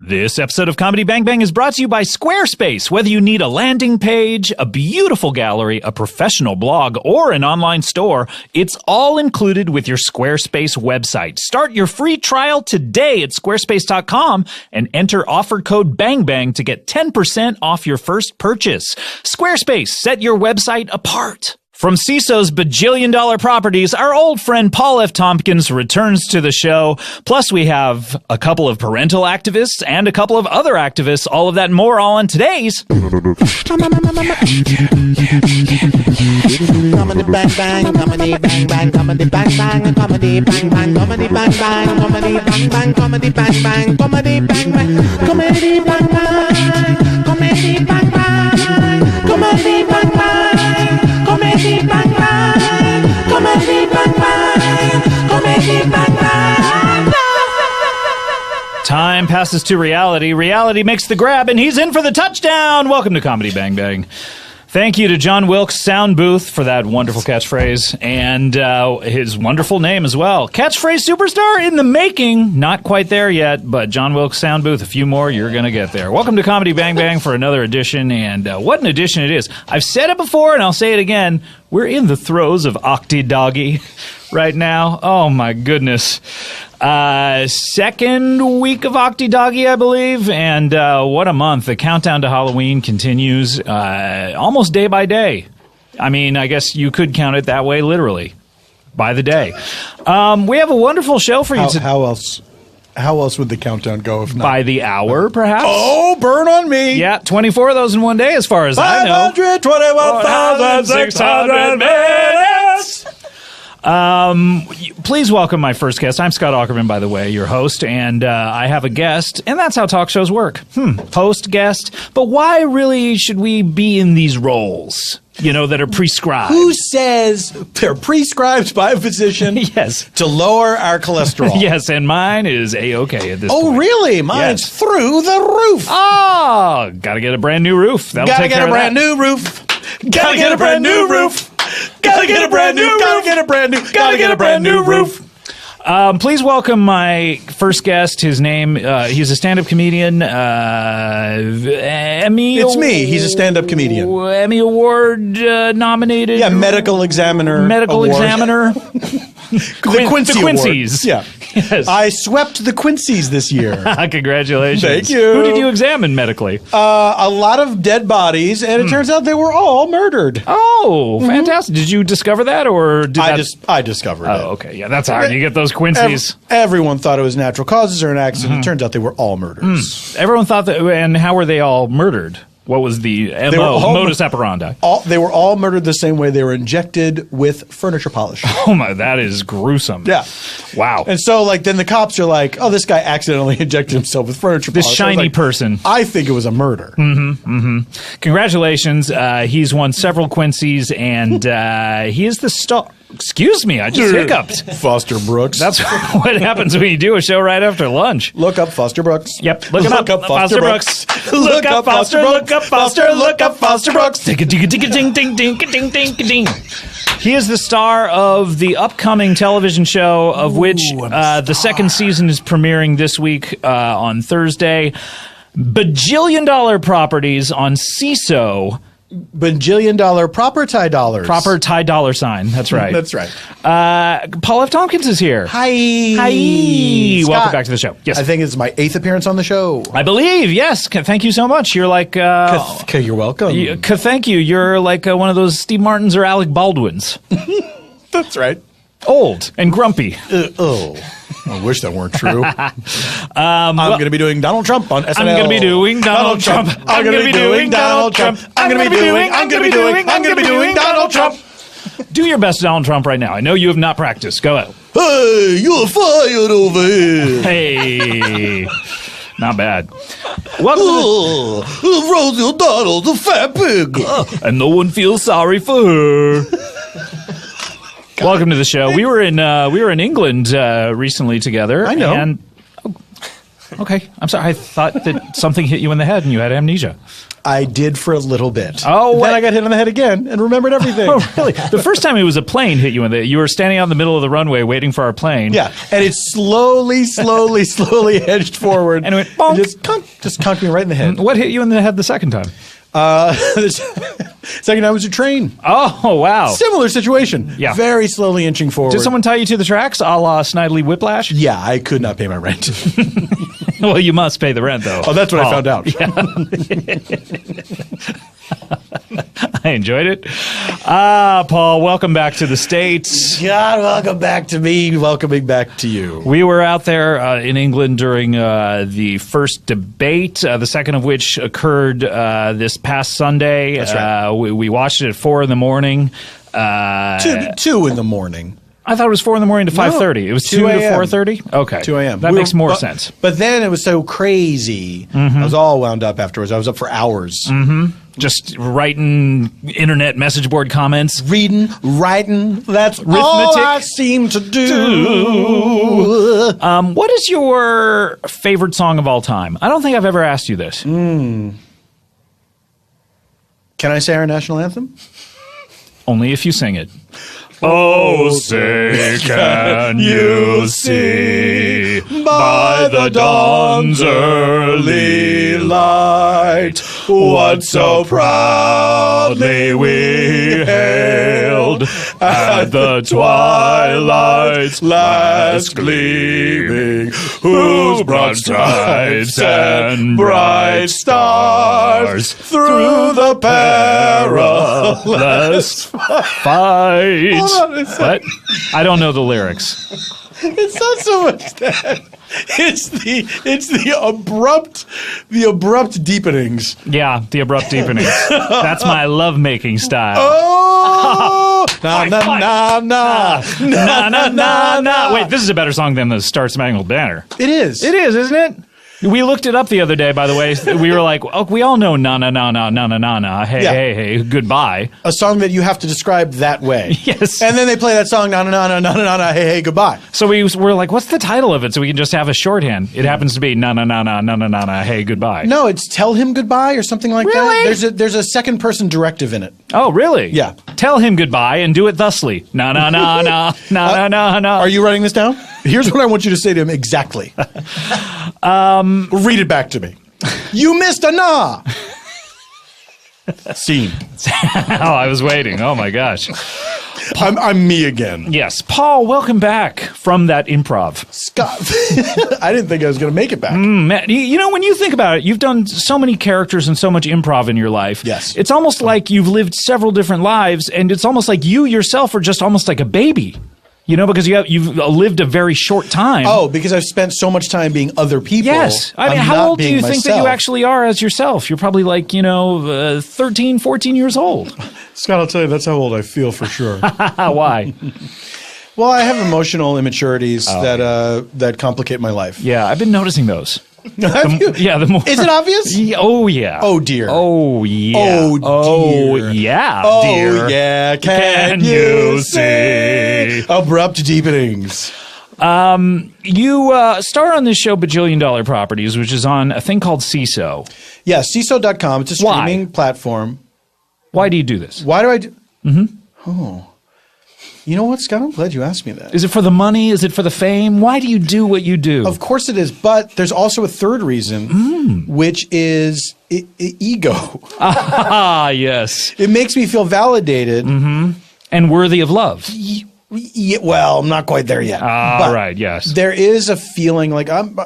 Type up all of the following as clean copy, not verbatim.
This episode of Comedy Bang Bang is brought to you by Squarespace. Whether you need a landing page, a beautiful gallery, a professional blog, or an online store, it's all included with your Squarespace website. Start your free trial today at squarespace.com and enter offer code BANGBANG to get 10% off your first purchase. Squarespace, set your website apart. From CISO's bajillion-dollar properties, our old friend Paul F. Tompkins returns to the show. Plus, we have a couple of parental activists and a couple of other activists. All of that and more all on today's... Comedy bang bang, comedy bang bang, comedy bang bang, comedy bang bang, comedy bang bang, comedy bang bang, comedy bang bang, comedy bang bang, comedy bang bang, comedy bang bang, comedy bang bang, comedy bang bang, comedy bang bang, comedy bang bang. Time passes to reality. Reality makes the grab, and he's in for the touchdown. Welcome to Comedy Bang Bang. Thank you to John Wilkes Sound Booth for that wonderful catchphrase and his wonderful name as well. Catchphrase superstar in the making. Not quite there yet, but John Wilkes Sound Booth, a few more, you're going to get there. Welcome to Comedy Bang Bang for another edition, and what an edition it is. I've said it before, and I'll say it again. We're in the throes of Octi Doggy right now. Oh, my goodness. Second week of Octi Doggy, I believe, and what a month. The countdown to Halloween continues almost day by day. I mean, I guess you could count it that way, literally, by the day. We have a wonderful show for you today. How else would the countdown go if not? By the hour, perhaps? Oh, burn on me! Yeah, 24 of those in one day, as far as I know. 521,600 minutes! Please welcome my first guest. I'm Scott Aukerman, by the way, your host, and I have a guest, and that's how talk shows work. Host, guest, but why really should we be in these roles, that are prescribed? Who says they're prescribed by a physician Yes. to lower our cholesterol? Yes, and mine is A-OK at this point. Oh, really? Mine's through the roof. Oh, gotta get a brand new roof. That'll Gotta take get care a of brand that. new roof. Gotta get a brand new roof. Gotta get a brand new. Gotta get a brand new. Gotta get a brand new roof. Please welcome my first guest. His name, he's a stand-up comedian. Emmy. It's me. He's a stand-up comedian. Emmy Award nominated. Yeah, medical examiner. Medical award. examiner. The Quincy the Quincy's. Award. Yeah. Yes. I swept the Quincy's this year. Congratulations. Thank you. Who did you examine medically? A lot of dead bodies, and it turns out they were all murdered. Oh, fantastic. Did you discover that, or did I discovered it. Oh, okay. Yeah, that's how you get those Quincy's. Everyone thought it was natural causes or an accident. It turns out they were all murders. Everyone thought that, and how were they all murdered? What was the modus operandi? They were all murdered the same way. They were injected with furniture polish. Oh my, that is gruesome. Yeah. Wow. And so, then the cops are like, oh, this guy accidentally injected himself with furniture polish. This shiny person. I think it was a murder. Congratulations. He's won several Quincy's, and he is the star. Excuse me, I just hiccuped. Foster Brooks. That's what happens when you do a show right after lunch. Look up Foster Brooks. Yep, look him up. Foster Brooks. Look up Foster, look up Foster, look up Foster Brooks. Ding, ding, ding, ding, ding, ding, ding, ding, ding. He is the star of the upcoming television show, of which the second season is premiering this week on Thursday. Bajillion-dollar properties on CISO. Bajillion-dollar proper tie dollars. Proper tie dollar sign. That's right. That's right. Paul F. Tompkins is here. Hi. Hi. Scott, Welcome back to the show. Yes. I think it's my 8th appearance on the show. I believe, yes. Thank you so much. You're like... You're welcome. Thank you. You're like one of those Steve Martins or Alec Baldwins. That's right. Old and grumpy. I wish that weren't true. I'm going to be doing Donald Trump on SNL. I'm going to be doing Donald Trump. I'm going to be doing Donald Trump. I'm going to be doing Donald Trump. Do your best Donald Trump right now. I know you have not practiced. Go ahead. Hey, you're fired over here. Hey. Not bad. Welcome Rosie O'Donnell's a fat pig. and no one feels sorry for her. Welcome to the show. We were in England recently together. I know. And Okay. I'm sorry. I thought that something hit you in the head and you had amnesia. I did for a little bit. Oh, what? Then I got hit on the head again and remembered everything. Oh, really? The first time it was a plane hit you in the. You were standing out in the middle of the runway waiting for our plane. Yeah, and it slowly edged forward. And it went bonk. Just conked me right in the head. What hit you in the head the second time? Second time was a train. Oh, wow. Similar situation. Yeah. Very slowly inching forward. Did someone tie you to the tracks a la Snidely Whiplash? Yeah, I could not pay my rent. Well, you must pay the rent, though. Oh, that's what I found out. Yeah. I enjoyed it. Paul, welcome back to the States. God, welcome back to me. Welcoming back to you. We were out there in England during the first debate, the second of which occurred this past Sunday. That's right. We watched it at 4 in the morning. 2 in the morning. I thought it was 4 in the morning to 5:30. It was 2 to 4:30? Okay. 2 a.m. That makes more sense. But then it was so crazy. I was all wound up afterwards. I was up for hours. Just writing internet message board comments. Reading, writing. That's all I seem to do. What is your favorite song of all time? I don't think I've ever asked you this. Can I say our national anthem? Only if you sing it. Oh, say can you see by the dawn's early light what so proudly we hailed at the twilight's last gleaming, whose broad stripes and bright stars through the perilous Fight. What? I don't know the lyrics. It's not so much that. It's the abrupt deepenings. Yeah, the abrupt deepenings. That's my lovemaking style. Oh, na na na na Na na na na. Wait, this is a better song than the Star Spangled Banner. It is. It is, isn't it? We looked it up the other day, by the way. We were like, oh, we all know na na na na na na na na. Hey, Yeah. hey, goodbye. A song that you have to describe that way. Yes. And then they play that song na na na na na na na hey goodbye. So we were like, what's the title of it? So we can just have a shorthand. It happens to be na na na na na na na na hey goodbye. No, it's tell him goodbye or something like Really? that. There's a second person directive in it. Oh, really? Yeah. Tell him goodbye and do it thusly. Na na na na na na na na. Are you writing this down? Here's what I want you to say to him exactly. Read it back to me. You missed a na. Scene. Oh, I was waiting. Oh my gosh. I'm me again. Yes, Paul, welcome back from that improv. Scott. I didn't think I was going to make it back. Man, you know, when you think about it, you've done so many characters and so much improv in your life. Yes. It's almost like you've lived several different lives, and it's almost like you yourself are just almost like a baby. You know, because you've lived a very short time. Oh, because I've spent so much time being other people. Yes. I mean, I'm how not old do being you think that you myself. actually are as yourself? You're probably like, 13, 14 years old. Scott, I'll tell you, that's how old I feel for sure. Why? Well, I have emotional immaturities that complicate my life. Yeah, I've been noticing those. Have you? Yeah, the more. Is it obvious? Oh, yeah. Oh, dear. Oh, yeah. Oh, Oh, dear. yeah, Oh, dear. yeah. Can you see? Abrupt deepenings. You star on this show, Bajillion Dollar Properties, which is on a thing called CISO. Yeah, CISO.com. It's a Why? streaming platform. Why do you do this? Why do I do? Oh. You know what, Scott? I'm glad you asked me that. Is it for the money? Is it for the fame? Why do you do what you do? Of course it is, but there's also a third reason, which is ego. Ah, yes. It makes me feel validated. And worthy of love. Yeah, well, I'm not quite there yet. All right, yes. There is a feeling like I'm,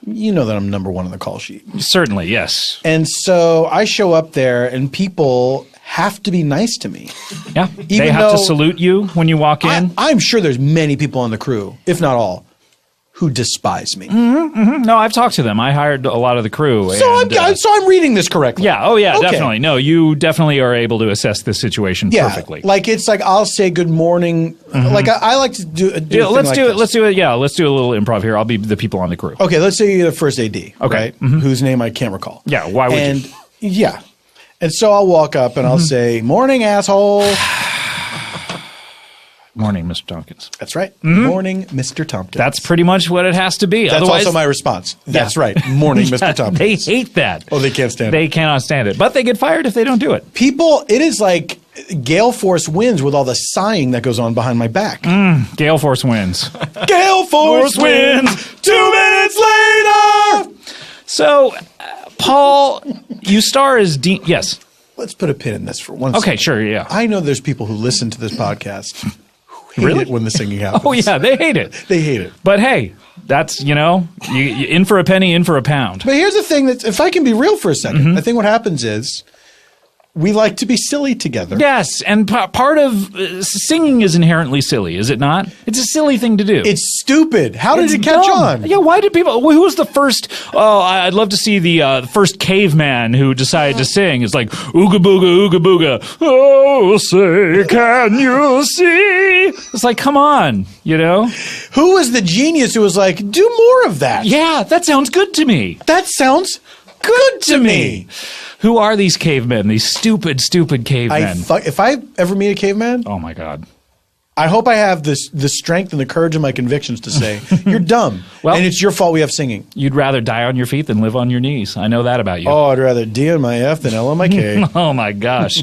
you know that I'm number one on the call sheet. Certainly, yes. And so I show up there and people have to be nice to me. Yeah. They Even have to though salute you when you walk in. I'm sure there's many people on the crew, if not all, who despise me. No, I've talked to them. I hired a lot of the crew. So I'm reading this correctly. Yeah. Oh, yeah. Okay. Definitely. No, you definitely are able to assess this situation perfectly. Like it's like I'll say good morning. Like I like to do. Yeah, let's do it. This. Let's do it. Yeah, let's do a little improv here. I'll be the people on the crew. Okay, let's say you're the first AD, right? Whose name I can't recall. Yeah. Why would you? Yeah. And so I'll walk up and I'll say, "Morning, asshole." Morning, Mr. Tompkins. That's right. Morning, Mr. Tompkins. That's pretty much what it has to be. That's Otherwise, also my response. That's right. Morning, Mr. Tompkins. They hate that. Oh, they can't stand it. They cannot stand it. But they get fired if they don't do it. People, it is like gale force winds with all the sighing that goes on behind my back. Gale force wins. Gale force winds 2 minutes later. So, Paul, you star as Dean. Yes. Let's put a pin in this for one Okay, second. sure, yeah. I know there's people who listen to this podcast who hate Really? it when the singing happens. Oh, yeah, they hate it. They hate it. But hey, that's, you in for a penny, in for a pound. But here's the thing that if I can be real for a second, I think what happens is we like to be silly together. Yes, and part of singing is inherently silly, is it not? It's a silly thing to do. It's stupid. How did It's it catch dumb. on? Yeah, why did people? Who was the first? Oh, I'd love to see the first caveman who decided to sing. It's like ooga booga, ooga booga. Oh, say, can you see? It's like, come on, Who was the genius who was like, do more of that? Yeah, that sounds good to me. That sounds good to me. Who are these cavemen? These stupid cavemen. If I ever meet a caveman, Oh my God. I hope I have the strength and the courage of my convictions to say, you're dumb. Well- and it's your fault we have singing. You'd rather die on your feet than live on your knees. I know that about you. Oh, I'd rather D on my F than L on my K. Oh my gosh.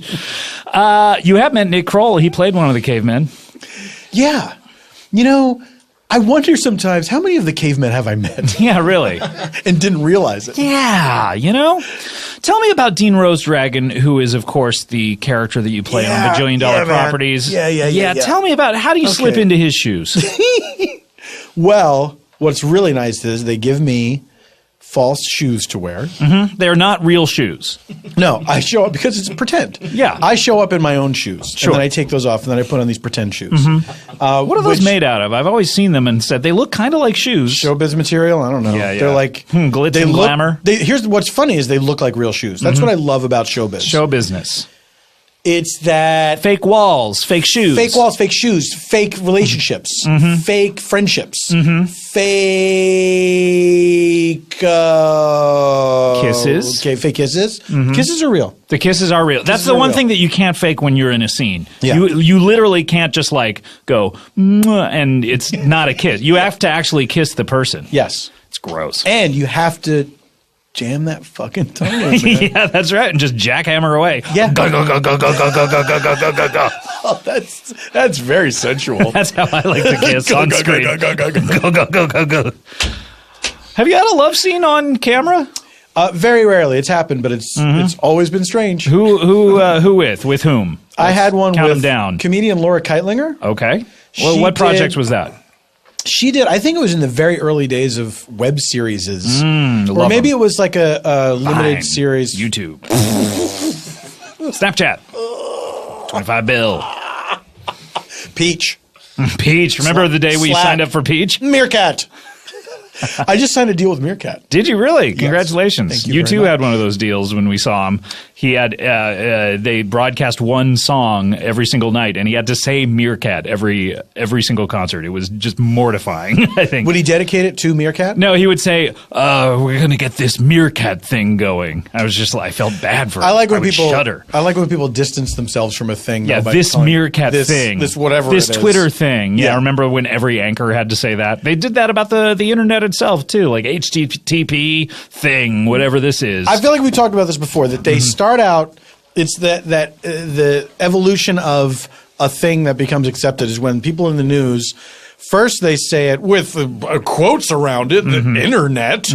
You have met Nick Kroll. He played one of the cavemen. Yeah. I wonder sometimes how many of the cavemen have I met Yeah, really. and didn't realize it. Yeah, Tell me about Dean Rosedragon, who is, of course, the character that you play on Yeah, Bajillion Dollar yeah, man. Properties. Yeah. Tell me about how do you slip Okay. into his shoes? Well, what's really nice is they give me false shoes to wear. They're not real shoes. No, I show up because it's pretend. Yeah. I show up in my own shoes. Sure. And then I take those off and then I put on these pretend shoes. What are those made out of? I've always seen them and said they look kind of like shoes. Showbiz material? I don't know. Yeah, yeah. They're like Glitz they and look- glamour. Here's what's funny is they look like real shoes. That's what I love about showbiz. Show business. It's that Fake walls, fake shoes. fake walls, fake shoes, fake relationships, fake friendships, fake Kisses. Okay, fake kisses. Kisses are real. The kisses are real. That's Kisses the are one real. thing that you can't fake when you're in a scene. Yeah. You literally can't just like go "Mwah," and it's not a kiss. You have to actually kiss the person. Yes, It's gross. and you have to jam that fucking tongue in there. Yeah, that's right. And just jackhammer away. Yeah. Go, go, go, go, go, go, go, go, go, go, go, go, go. Oh, that's very sensual. That's how I like to kiss on screen. Go, go, go, go, go. Go, go, go, go, go. Have you had a love scene on camera? Very rarely. It's happened, but it's always been strange. Who with? With whom? I had one Count with them down. comedian Laura Keitlinger. Okay. Well, She what project did- was that? She did. I think it was in the very early days of web series, or love maybe them. it was like a limited Fine. series. YouTube. Snapchat. 25 bill. Peach, Peach. Remember the day we Slack. signed up for Peach? Meerkat. I just signed a deal with Meerkat. Did you really? Congratulations. Thank you You very too much. had one of those deals when we saw him. He had they broadcast one song every single night, and he had to say Meerkat every single concert. It was just mortifying. I think. Would he dedicate it to Meerkat? No, he would say, "We're going to get this Meerkat thing going." I was just like, I felt bad for him. I like when would people shudder. I like when people distance themselves from a thing. Yeah, though, by this calling Meerkat this, thing. this whatever, This it is. Twitter thing. Yeah, Yeah. I remember when every anchor had to say that. They did that about the internet itself too, like HTTP thing, whatever this is. I feel like we talked about this before. That they start out. It's the evolution of a thing that becomes accepted is when people in the news first they say it with quotes around it, the internet.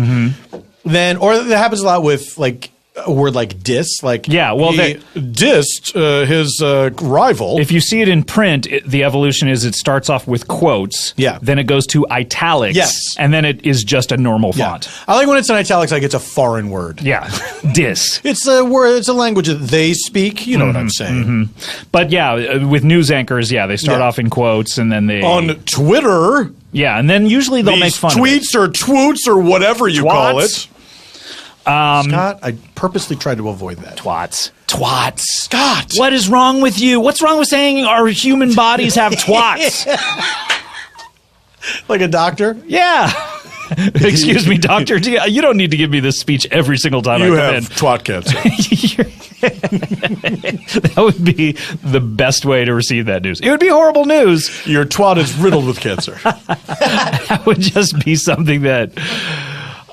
Then, or that happens a lot with like a word like diss, like Yeah, well, he dissed his rival. If you see it in print, the evolution is it starts off with quotes. Yeah. Then it goes to italics. Yes. And then it is just a normal Yeah. font. I like when it's in italics, like it's a foreign word. Yeah. Dis. It's a word. It's a language that they speak. You know what I'm saying? But yeah, with news anchors, they start Yeah. off in quotes and then they. On Twitter, Yeah, and then usually they'll make these fun of it. tweets or twoots or whatever you call it. Twats. Scott, I purposely tried to avoid that. Twats. Twats. Scott, What is wrong with you? What's wrong with saying our human bodies have twats? like a doctor? Yeah. Excuse me, doctor. You don't need to give me this speech every single time I come in. twat cancer. That would be the best way to receive that news. It would be horrible news. Your twat is riddled with cancer. That would just be something that...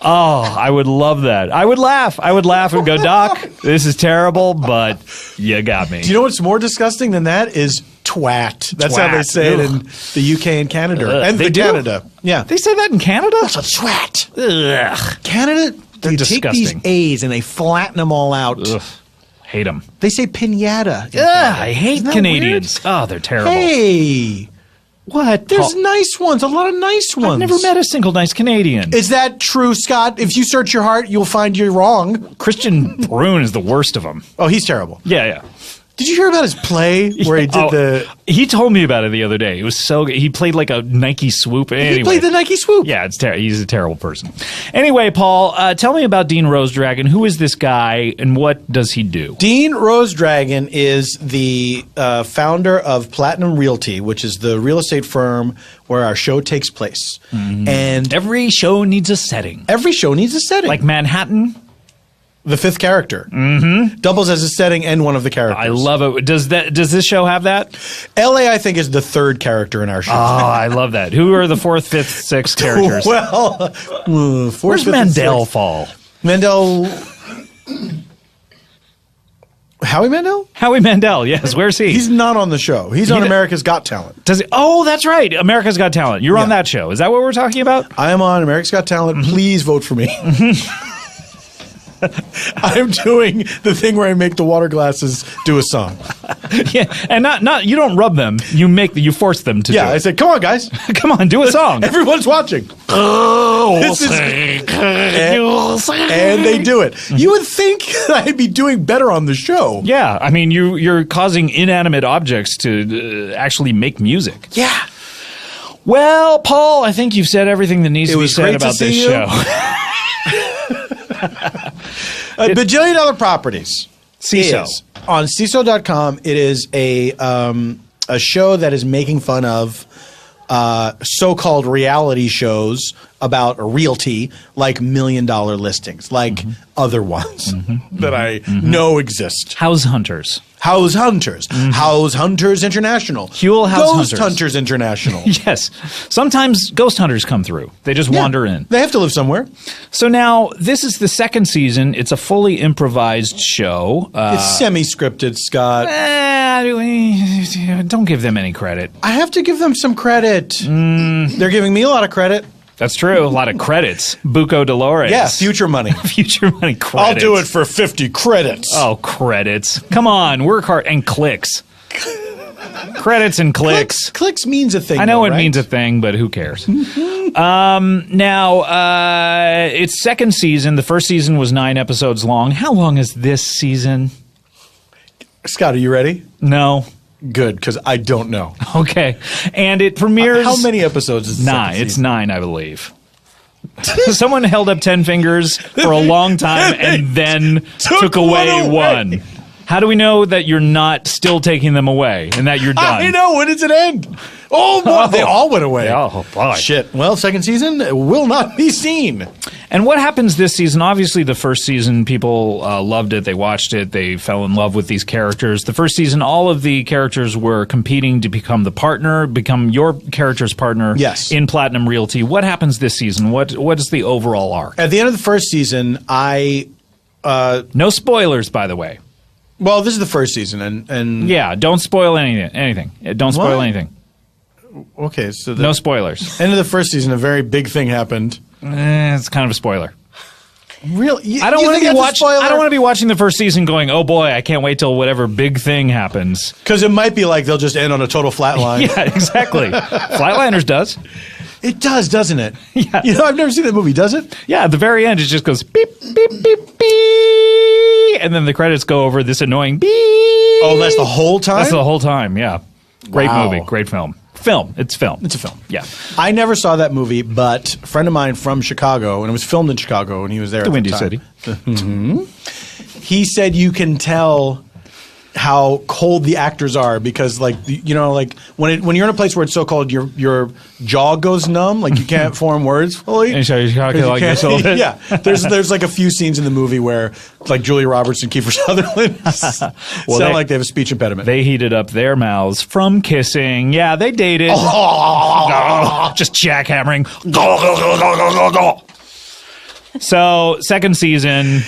Oh, I would love that. I would laugh. And go, Doc, this is terrible, but you got me. Do you know what's more disgusting than that is twat. That's how they say it in the UK and Canada. And they do? Canada. Yeah. They say that in Canada? That's a twat. Ugh. Canada, They're they disgusting. take these A's and they flatten them all out. Ugh. Hate them. They say pinata. I hate Isn't that Canadians. Oh, they're terrible. Hey. What? There's nice ones. A lot of nice ones. I've never met a single nice Canadian. Is that true, Scott? If you search your heart, you'll find you're wrong. Christian Brune is the worst of them. Oh, he's terrible. Yeah. Did you hear about his play where he did He told me about it the other day. It was so good. He played like a Nike swoop. Anyway. He played the Nike swoop. Yeah, he's a terrible person. Anyway, Paul, tell me about Dean Rosedragon. Who is this guy, and what does he do? Dean Rosedragon is the founder of Platinum Realty, which is the real estate firm where our show takes place. Mm-hmm. And Every show needs a setting. every show needs a setting. Like Manhattan? the fifth character. Doubles as a setting and one of the characters. I love it. Does this show have that? LA, I think, is the third character in our show. Oh, I love that. Who are the fourth, fifth, sixth characters? Well, fourth, Where's fifth, and Mandel sixth. fall? Mandel. Howie Mandel? Howie Mandel, yes. Where's he? He's not on the show. He's on America's Got Talent. Does he? Oh, that's right. America's Got Talent. You're on that show. Is that what we're talking about? I am on America's Got Talent. Please vote for me. I'm doing the thing where I make the water glasses do a song. Yeah, and not you don't rub them. You force them to. Yeah, do I it. said, come on, guys. Come on, do a song. Everyone's watching. This is And they do it. You would think I'd be doing better on the show. Yeah, I mean you're causing inanimate objects to actually make music. Yeah. Well, Paul, I think you've said everything that needs to be was said great to about this see you. show. $1 billion properties. CISO. Is on CISO.com. It is a show that is making fun of so-called reality shows about realty, like $1 million listings, like other ones that I know exist. House Hunters. House Hunters. House Hunters International. Huel House Ghost Hunters. Hunters International. Yes. Sometimes ghost hunters come through. They just wander in. They have to live somewhere. So now this is the second season. It's a fully improvised show. It's semi-scripted, Scott. Don't give them any credit. I have to give them some credit. They're giving me a lot of credit. That's true. A lot of credits. Buco Dolores. Yeah, future money. Future money credits. I'll do it for 50 credits. Oh, credits. Come on. Work hard. And clicks. Credits and clicks. Clicks means a thing. I know though, it right? means a thing, but who cares? Now, it's second season. The first season was 9 episodes long. How long is this season? Scott, are you ready? No. Good, because I don't know. Okay. And it premieres... How many episodes is the 9. second It's season? 9, I believe. Someone held up 10 fingers for a long time and then took away one. How do we know that you're not still taking them away and that you're done? I know. When does it end? Oh, boy. They all went away. Oh, boy. Shit. Well, second season will not be seen. And what happens this season? Obviously, the first season, people loved it. They watched it. They fell in love with these characters. The first season, all of the characters were competing to become your character's partner Yes. in Platinum Realty. What happens this season? What is the overall arc? At the end of the first season, No spoilers, by the way. well, this is the first season, and Yeah, don't spoil anything. Don't spoil What? anything. okay, so No spoilers. end of the first season, a very big thing happened. It's kind of a spoiler. Really? I don't want to be watching the first season going, oh boy, I can't wait till whatever big thing happens. because it might be like they'll just end on a total flat line. Yeah, exactly. Flatliners does. It does, doesn't it? Yeah. You know, I've never seen that movie. Does it? Yeah, at the very end, it just goes beep, beep, beep, beep. And then the credits go over this annoying beep. Oh, that's the whole time? That's the whole time, yeah. Great Wow. movie, great film. It's film. It's a film. Yeah. I never saw that movie, but a friend of mine from Chicago, and it was filmed in Chicago, and he was there The at Windy the time. City. He said you can tell how cold the actors are because, like, you know, like when you're in a place where it's so cold, your jaw goes numb, like you can't form words fully. And so you talking like this a little bit. Yeah, there's like a few scenes in the movie where like Julia Roberts and Kiefer Sutherland sound like they have a speech impediment. They heated up their mouths from kissing. Yeah, they dated. Just jackhammering. So second season.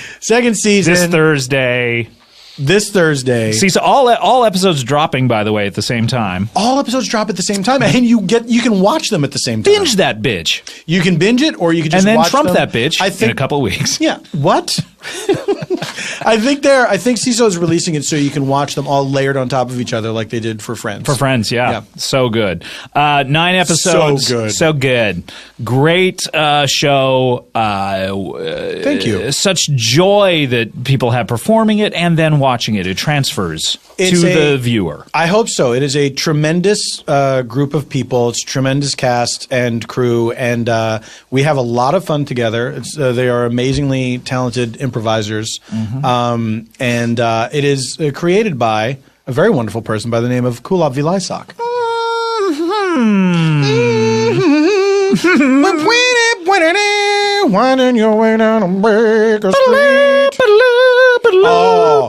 This Thursday. See, so all episodes dropping, by the way, at the same time. All episodes drop at the same time, and you can watch them at the same time. Binge that bitch. You can binge it, or you can just and then watch Trump them. that bitch in a couple of weeks. Yeah. What? I think CISO is releasing it so you can watch them all layered on top of each other like they did for Friends. For Friends, yeah. So good. 9 episodes. So good. Great show. Thank you. Such joy that people have performing it and then watching it. It transfers to the viewer. I hope so. It is a tremendous group of people. It's a tremendous cast and crew, and we have a lot of fun together. They are amazingly talented improvisers. And it is created by a very wonderful person by the name of Kulap Vilaysack. Winding your way down a Baker Street. Oh,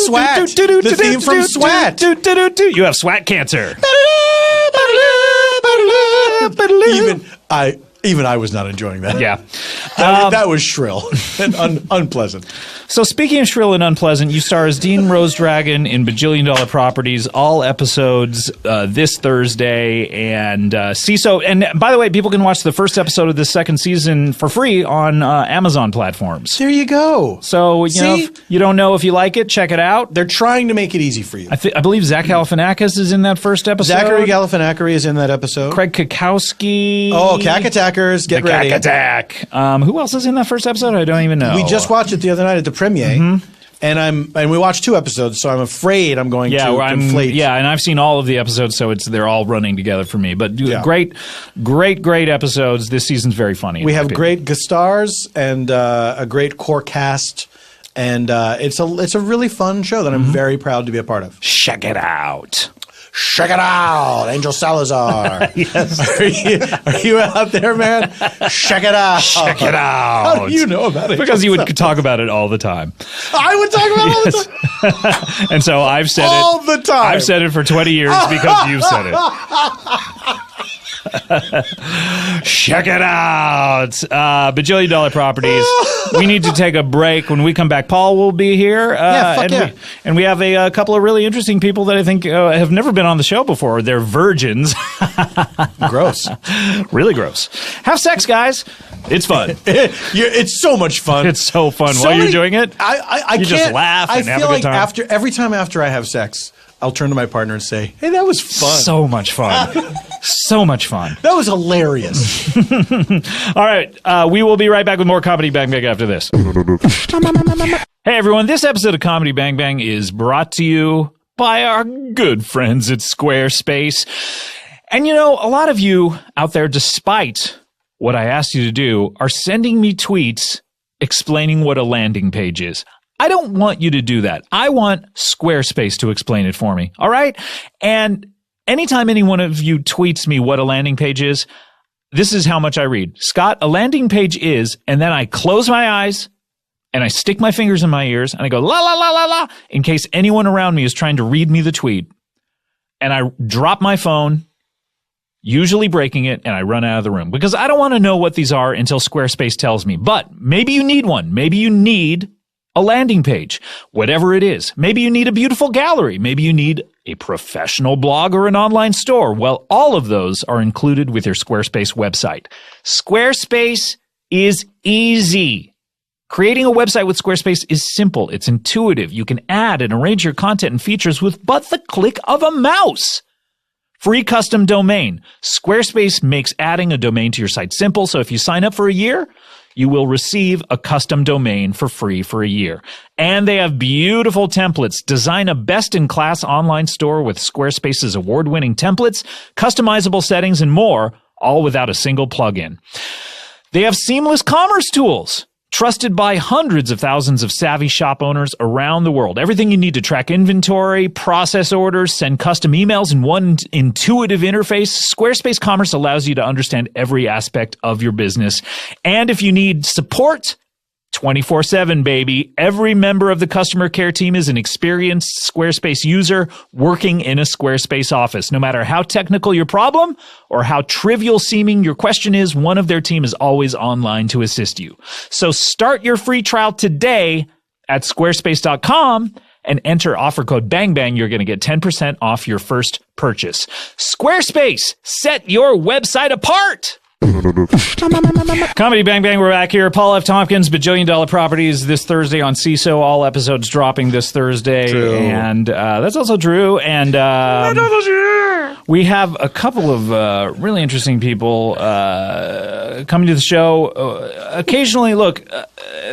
Swat. The theme from Swat. You have Swat cancer. Even I was not enjoying that. Yeah. That was shrill and unpleasant. So speaking of shrill and unpleasant, you star as Dean Rose Dragon in Bajillion Dollar Properties, all episodes this Thursday. And CISO, and by the way, people can watch the first episode of this second season for free on Amazon platforms. There you go. So, you know, if you don't know if you like it, check it out. They're trying to make it easy for you. I believe Zach Galifianakis is in that first episode. Zachary Galifianakis is in that episode. Craig Kakowski. Oh, Cack Attackers, get ready. Cack Attack. Who else is in that first episode? I don't even know. We just watched it the other night at the premiere, and we watched 2 episodes, so I'm afraid I'm going to conflate. Yeah, and I've seen all of the episodes, so they're all running together for me. But great episodes. This season's very funny. We have great guest stars and a great core cast, and it's a really fun show that I'm very proud to be a part of. Check it out. Check it out, Angel Salazar. Yes. Are you out there, man? Check it out. Check it out. How do you know about it? Because you would talk about it all the time. I would talk about it all the time. And so I've said all the time. I've said it for 20 years because you've said it. Check it out. Bajillion Dollar Properties. We need to take a break. When we come back, Paul will be here. And we have a couple of really interesting people that I think have never been on the show before. They're virgins. Gross. Really gross. Have sex, guys. It's fun. It's so much fun. It's so fun. While you're doing it, I you just laugh and have a good time. Every time after I have sex, I'll turn to my partner and say, "Hey, that was fun. So much fun. So much fun. That was hilarious." All right. We will be right back with more Comedy Bang Bang after this. Hey, everyone. This episode of Comedy Bang Bang is brought to you by our good friends at Squarespace. And, you know, a lot of you out there, despite what I asked you to do, are sending me tweets explaining what a landing page is. I don't want you to do that. I want Squarespace to explain it for me. All right? And anytime any one of you tweets me what a landing page is, this is how much I read. Scott, a landing page is, and then I close my eyes and I stick my fingers in my ears and I go, la, la, la, la, la, in case anyone around me is trying to read me the tweet. And I drop my phone, usually breaking it, and I run out of the room because I don't want to know what these are until Squarespace tells me. But maybe you need one. Maybe you need a landing page, whatever it is. Maybe you need a beautiful gallery. Maybe you need a professional blog or an online store. Well, all of those are included with your Squarespace website. Squarespace is easy. Creating a website with Squarespace is simple. It's intuitive. You can add and arrange your content and features with but the click of a mouse. Free custom domain. Squarespace makes adding a domain to your site simple, so if you sign up for a year, you will receive a custom domain for free for a year. And they have beautiful templates. Design a best-in-class online store with Squarespace's award-winning templates, customizable settings, and more, all without a single plugin. They have seamless commerce tools. Trusted by hundreds of thousands of savvy shop owners around the world. Everything you need to track inventory, process orders, send custom emails in one intuitive interface. Squarespace Commerce allows you to understand every aspect of your business. And if you need support, 24/7, baby. Every member of the customer care team is an experienced Squarespace user working in a Squarespace office. No matter how technical your problem or how trivial seeming your question is, one of their team is always online to assist you. So start your free trial today at squarespace.com and enter offer code BANGBANG. You're going to get 10% off your first purchase. Squarespace, set your website apart. Comedy Bang Bang, we're back here. Paul F. Tompkins, Bajillion Dollar Properties this Thursday on CISO. All episodes dropping this Thursday. True. And that's also Drew. And we have a couple of really interesting people coming to the show. Occasionally, look,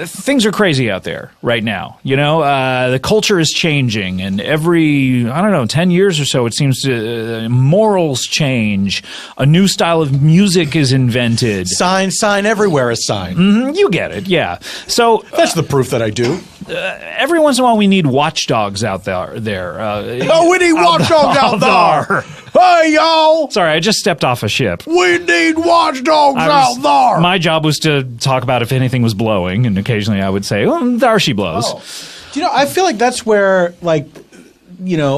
things are crazy out there right now. You know, the culture is changing. And every, 10 years or so, it seems to morals change. A new style of music is invented. Sign everywhere is sign. Mm-hmm, you get it, yeah. So That's the proof that I do. every once in a while we need watchdogs out there. We need watchdogs out there. Hey, y'all. Sorry, I just stepped off a ship. We need watchdogs out there. My job was to talk about if anything was blowing, and occasionally I would say, "Well, there she blows." Do you know, I feel like that's where,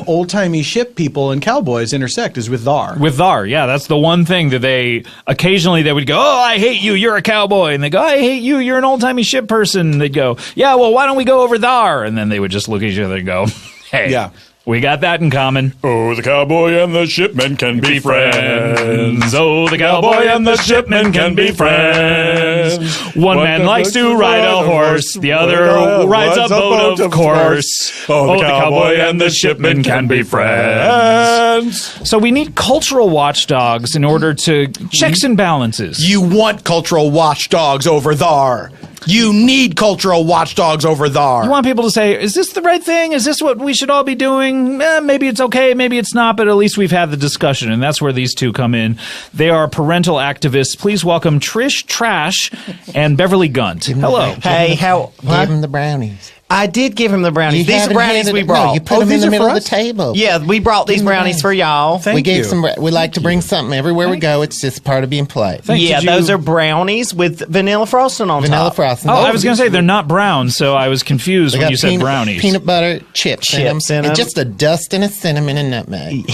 old-timey ship people and cowboys intersect is with thar. With thar, yeah, that's the one thing that they would go, "Oh, I hate you, you're a cowboy," and they go, "I hate you, you're an old-timey ship person." And they'd go, "Yeah, well, why don't we go over thar?" And then they would just look at each other and go, "Hey, Yeah. we got that in common." Oh, the cowboy and the shipman can be friends. Oh, the cowboy and the shipman can be friends. One man likes to ride a horse, the other rides a boat, of course. Oh, the cowboy and the shipman can be friends. So we need cultural watchdogs in order to checks and balances. You want cultural watchdogs over thar. You need cultural watchdogs over thar. You want people to say, is this the right thing? Is this what we should all be doing? Maybe it's okay, maybe it's not, but at least we've had the discussion, and that's where these two come in. They are parental activists. Please welcome Trish Trash and Beverly Gunt. Hello. Hey, how? Give him the brownies. I did give him the brownies. These are haven't brownies handed we it- brought. No, you put them in these the are middle for of the us? table. Yeah, we brought these brownies for y'all. Thank we gave you. some. We like to bring something everywhere we go. It's just part of being polite. Yeah, Did you- those are brownies with vanilla frosting on Vanilla top. frosting. Oh, I was going to say they're not brown, so I was confused They when got you said brownies. peanut butter chips in Chips in them, 'em. and just a dusting of cinnamon and nutmeg.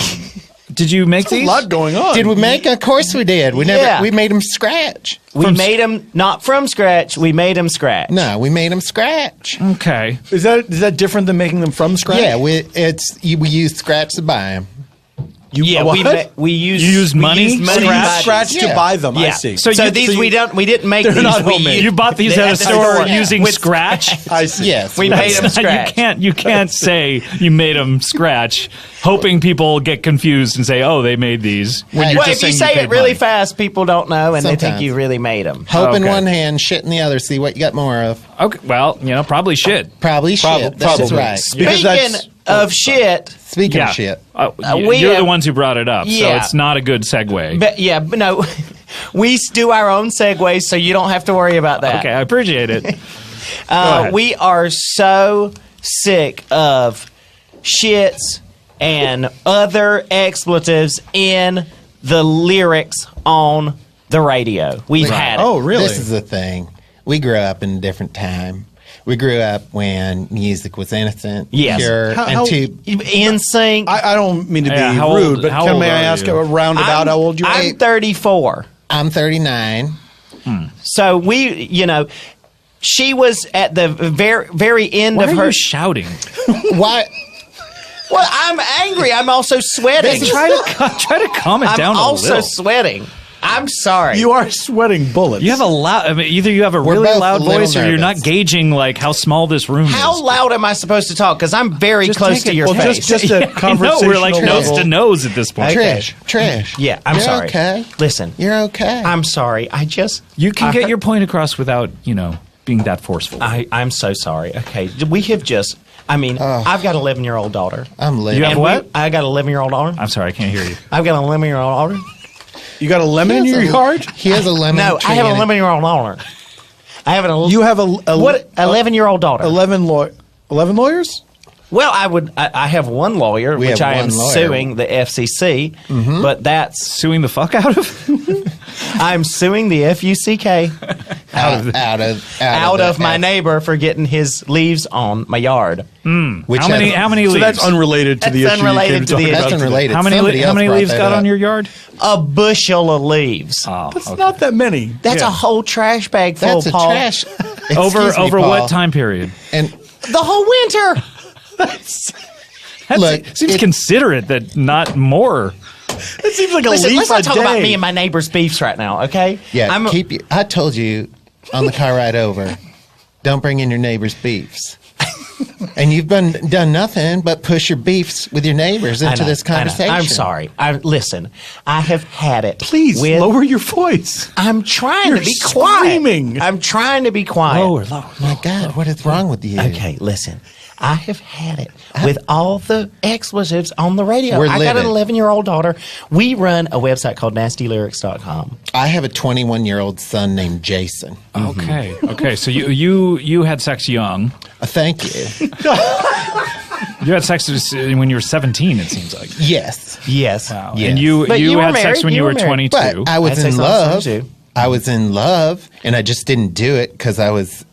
Did you make There's a these? lot going on. Did we make? Of course we did. We never. Yeah. We made them scratch. We made them not from scratch. We made them scratch. No, we made them scratch. Okay. Is that different than making them from scratch? Yeah, we used scratch to buy them. Yeah, what? we used You used money? So you Scratch? scratch to Yeah. buy them. I Yeah. see. So, these we didn't make they're these. not We homemade. used- You bought these They at a had the store store using with- scratch? I see. Yes, We made them That's not- scratch. You can't say you made them scratch, hoping people get confused and say, "Oh, they made these." When you're Well, just if you saying say paid it really money. fast, people don't know, and they think Sometimes. you really made them. Hope in Okay. one hand, shit in the other. See what you got more of. Okay, well, probably shit. Probably shit. That's probably. right. Because Speaking of shit, Speaking Yeah. of shit, we You're have- the ones who brought it up, so Yeah. it's not a good segue. but no, we do our own segues, so you don't have to worry about that. Okay, I appreciate it. ahead. We are so sick of shits and other expletives in the lyrics on the radio. We've had it. Oh, really? this is the thing. We grew up in a different time. We grew up when music was innocent, Yes. pure, How- and too. In sync. I don't mean to be Yeah, how rude, old- but how old may I are ask you? a roundabout how old you are? I'm 34. I'm 39. So she was at the very, very end Why of are her. you shouting? Why? Well, I'm angry. I'm also sweating. try to calm it down I'm a also little. sweating. I'm sorry. You are sweating bullets. You have a loud. I mean, either you have a We're really both loud a little voice, or you're not nervous. gauging how small this room is. How loud am I supposed to talk? Because I'm very Just close take to it- your well, face. just a I know conversational we're like nose level. to nose at this point. Okay. Trish. Yeah, I'm You're sorry. okay. Listen, You're okay. I'm sorry. You can get your point across without being that forceful. I'm so sorry. Okay, we have just. I mean, I've got an 11-year-old daughter. I'm lit. You have And what? I got an 11-year-old daughter. I'm sorry, I can't hear you. I've got an 11-year-old daughter. You got a lemon in your yard? He has a lemon. No, tree I have in an it. 11-year-old daughter. I have an You have 11-year-old daughter. 11 lawyers? Well, I have one lawyer, We which have I am one lawyer. suing the FCC, but that's Suing the fuck out of? I'm suing the FUCK out of my neighbor for getting his leaves on my yard. Which How many So leaves? that's unrelated to the That's issue. you unrelated came to the talk issue. about That's today. unrelated. How many leaves got on your yard? A bushel of leaves. Oh, It's not that many. That's a whole trash bag full, That's a Paul. trash. over Excuse me, what Paul. time period? And The whole winter. That Look, seems considerate that not more. It seems like a Listen, leaf let's a not talk day. about me and my neighbor's beefs right now, okay? yeah, I'm, I told you on the car ride over, don't bring in your neighbor's beefs. And you've done nothing but push your beefs with your neighbors I into know, this I know. conversation. I'm sorry. Listen, I have had it. Please with- lower your voice. I'm trying You're to be quiet. screaming. I'm trying to be quiet. Lower. My God, what is wrong with you? Okay, listen. I have had it with all the expletives on the radio. We're I got an livid. 11-year-old daughter. We run a website called nastylyrics.com. I have a 21-year-old son named Jason. Okay. So you had sex young. Thank you. You had sex when you were 17. It seems like. Yes. Yes. Wow. Yes. And you But you were had sex married. when You you were were married. 22. But I was I had sex in when I was love. 22. I was in love, and I just didn't do it because I was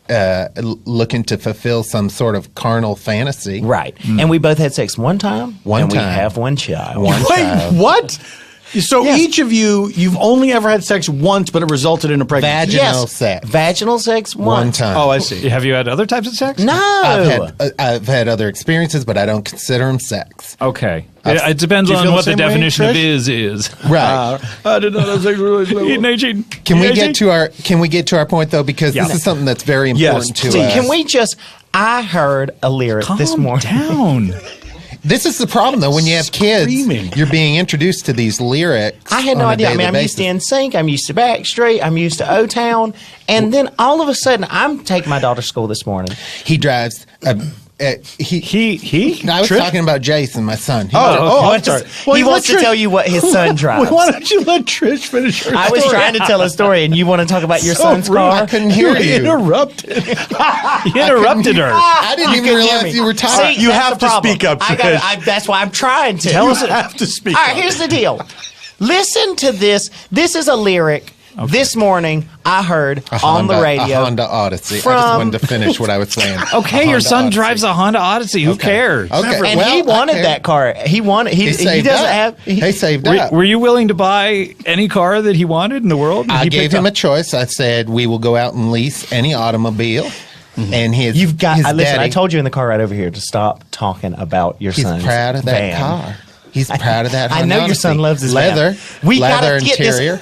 looking to fulfill some sort of carnal fantasy. Right. And we both had sex one time. One and time. we have one child. One Wait, child. what? So Yes. each of you've only ever had sex once, but it resulted in a pregnancy. Vaginal sex. Vaginal sex One once. time. Oh, I see. Have you had other types of sex? No. I've had other experiences, but I don't consider them sex. Okay. It depends Do you on feel what the the same way, definition of Trish? is. Right. I did not have sex with Eating 18. Can we get to our point though? Because Yeah. this is something that's very Yes, important to See, us. can we just? I heard a lyric this morning. down. This is the problem though. When you have kids, Screaming. you're being introduced to these lyrics. I had no on a idea. I mean, daily I'm used to basis. NSYNC. I'm used to Backstreet. I'm used to O-Town. And then all of a sudden, I'm taking my daughter to school this morning. He drives. He? I was Trish? talking about Jason, my son. He I'm sorry. Well, he let wants to Trish- tell you what his son drives. Why don't you let Trish finish her I was story? trying to tell a story, and you want to talk about your So son's rude. car? I couldn't hear you. Interrupted. He interrupted her. I didn't even couldn't hear realize me. you were talking. See, You that's have the to problem. speak up, I Trish. that's why I'm trying to. You have to speak All right, up. here's the deal. Listen to this. This is a lyric. This morning, I heard on the radio. A Honda Odyssey. I just from- wanted to finish what I was saying. Okay, A your Honda son Odyssey. drives a Honda Odyssey. Who cares? Okay, And well, he I wanted care. that car. He wanted. He saved doesn't up. have. He saved up. Were you willing to buy any car that he wanted in the world? I He gave picked him up- a choice. I said we will go out and lease any automobile, and his You've got. his Listen, I daddy, told you in the car right over here to stop talking about your he's son's proud of that van. car. He's proud of that. I Honda know your Odyssey. son loves his leather. van. We leather gotta get this- interior.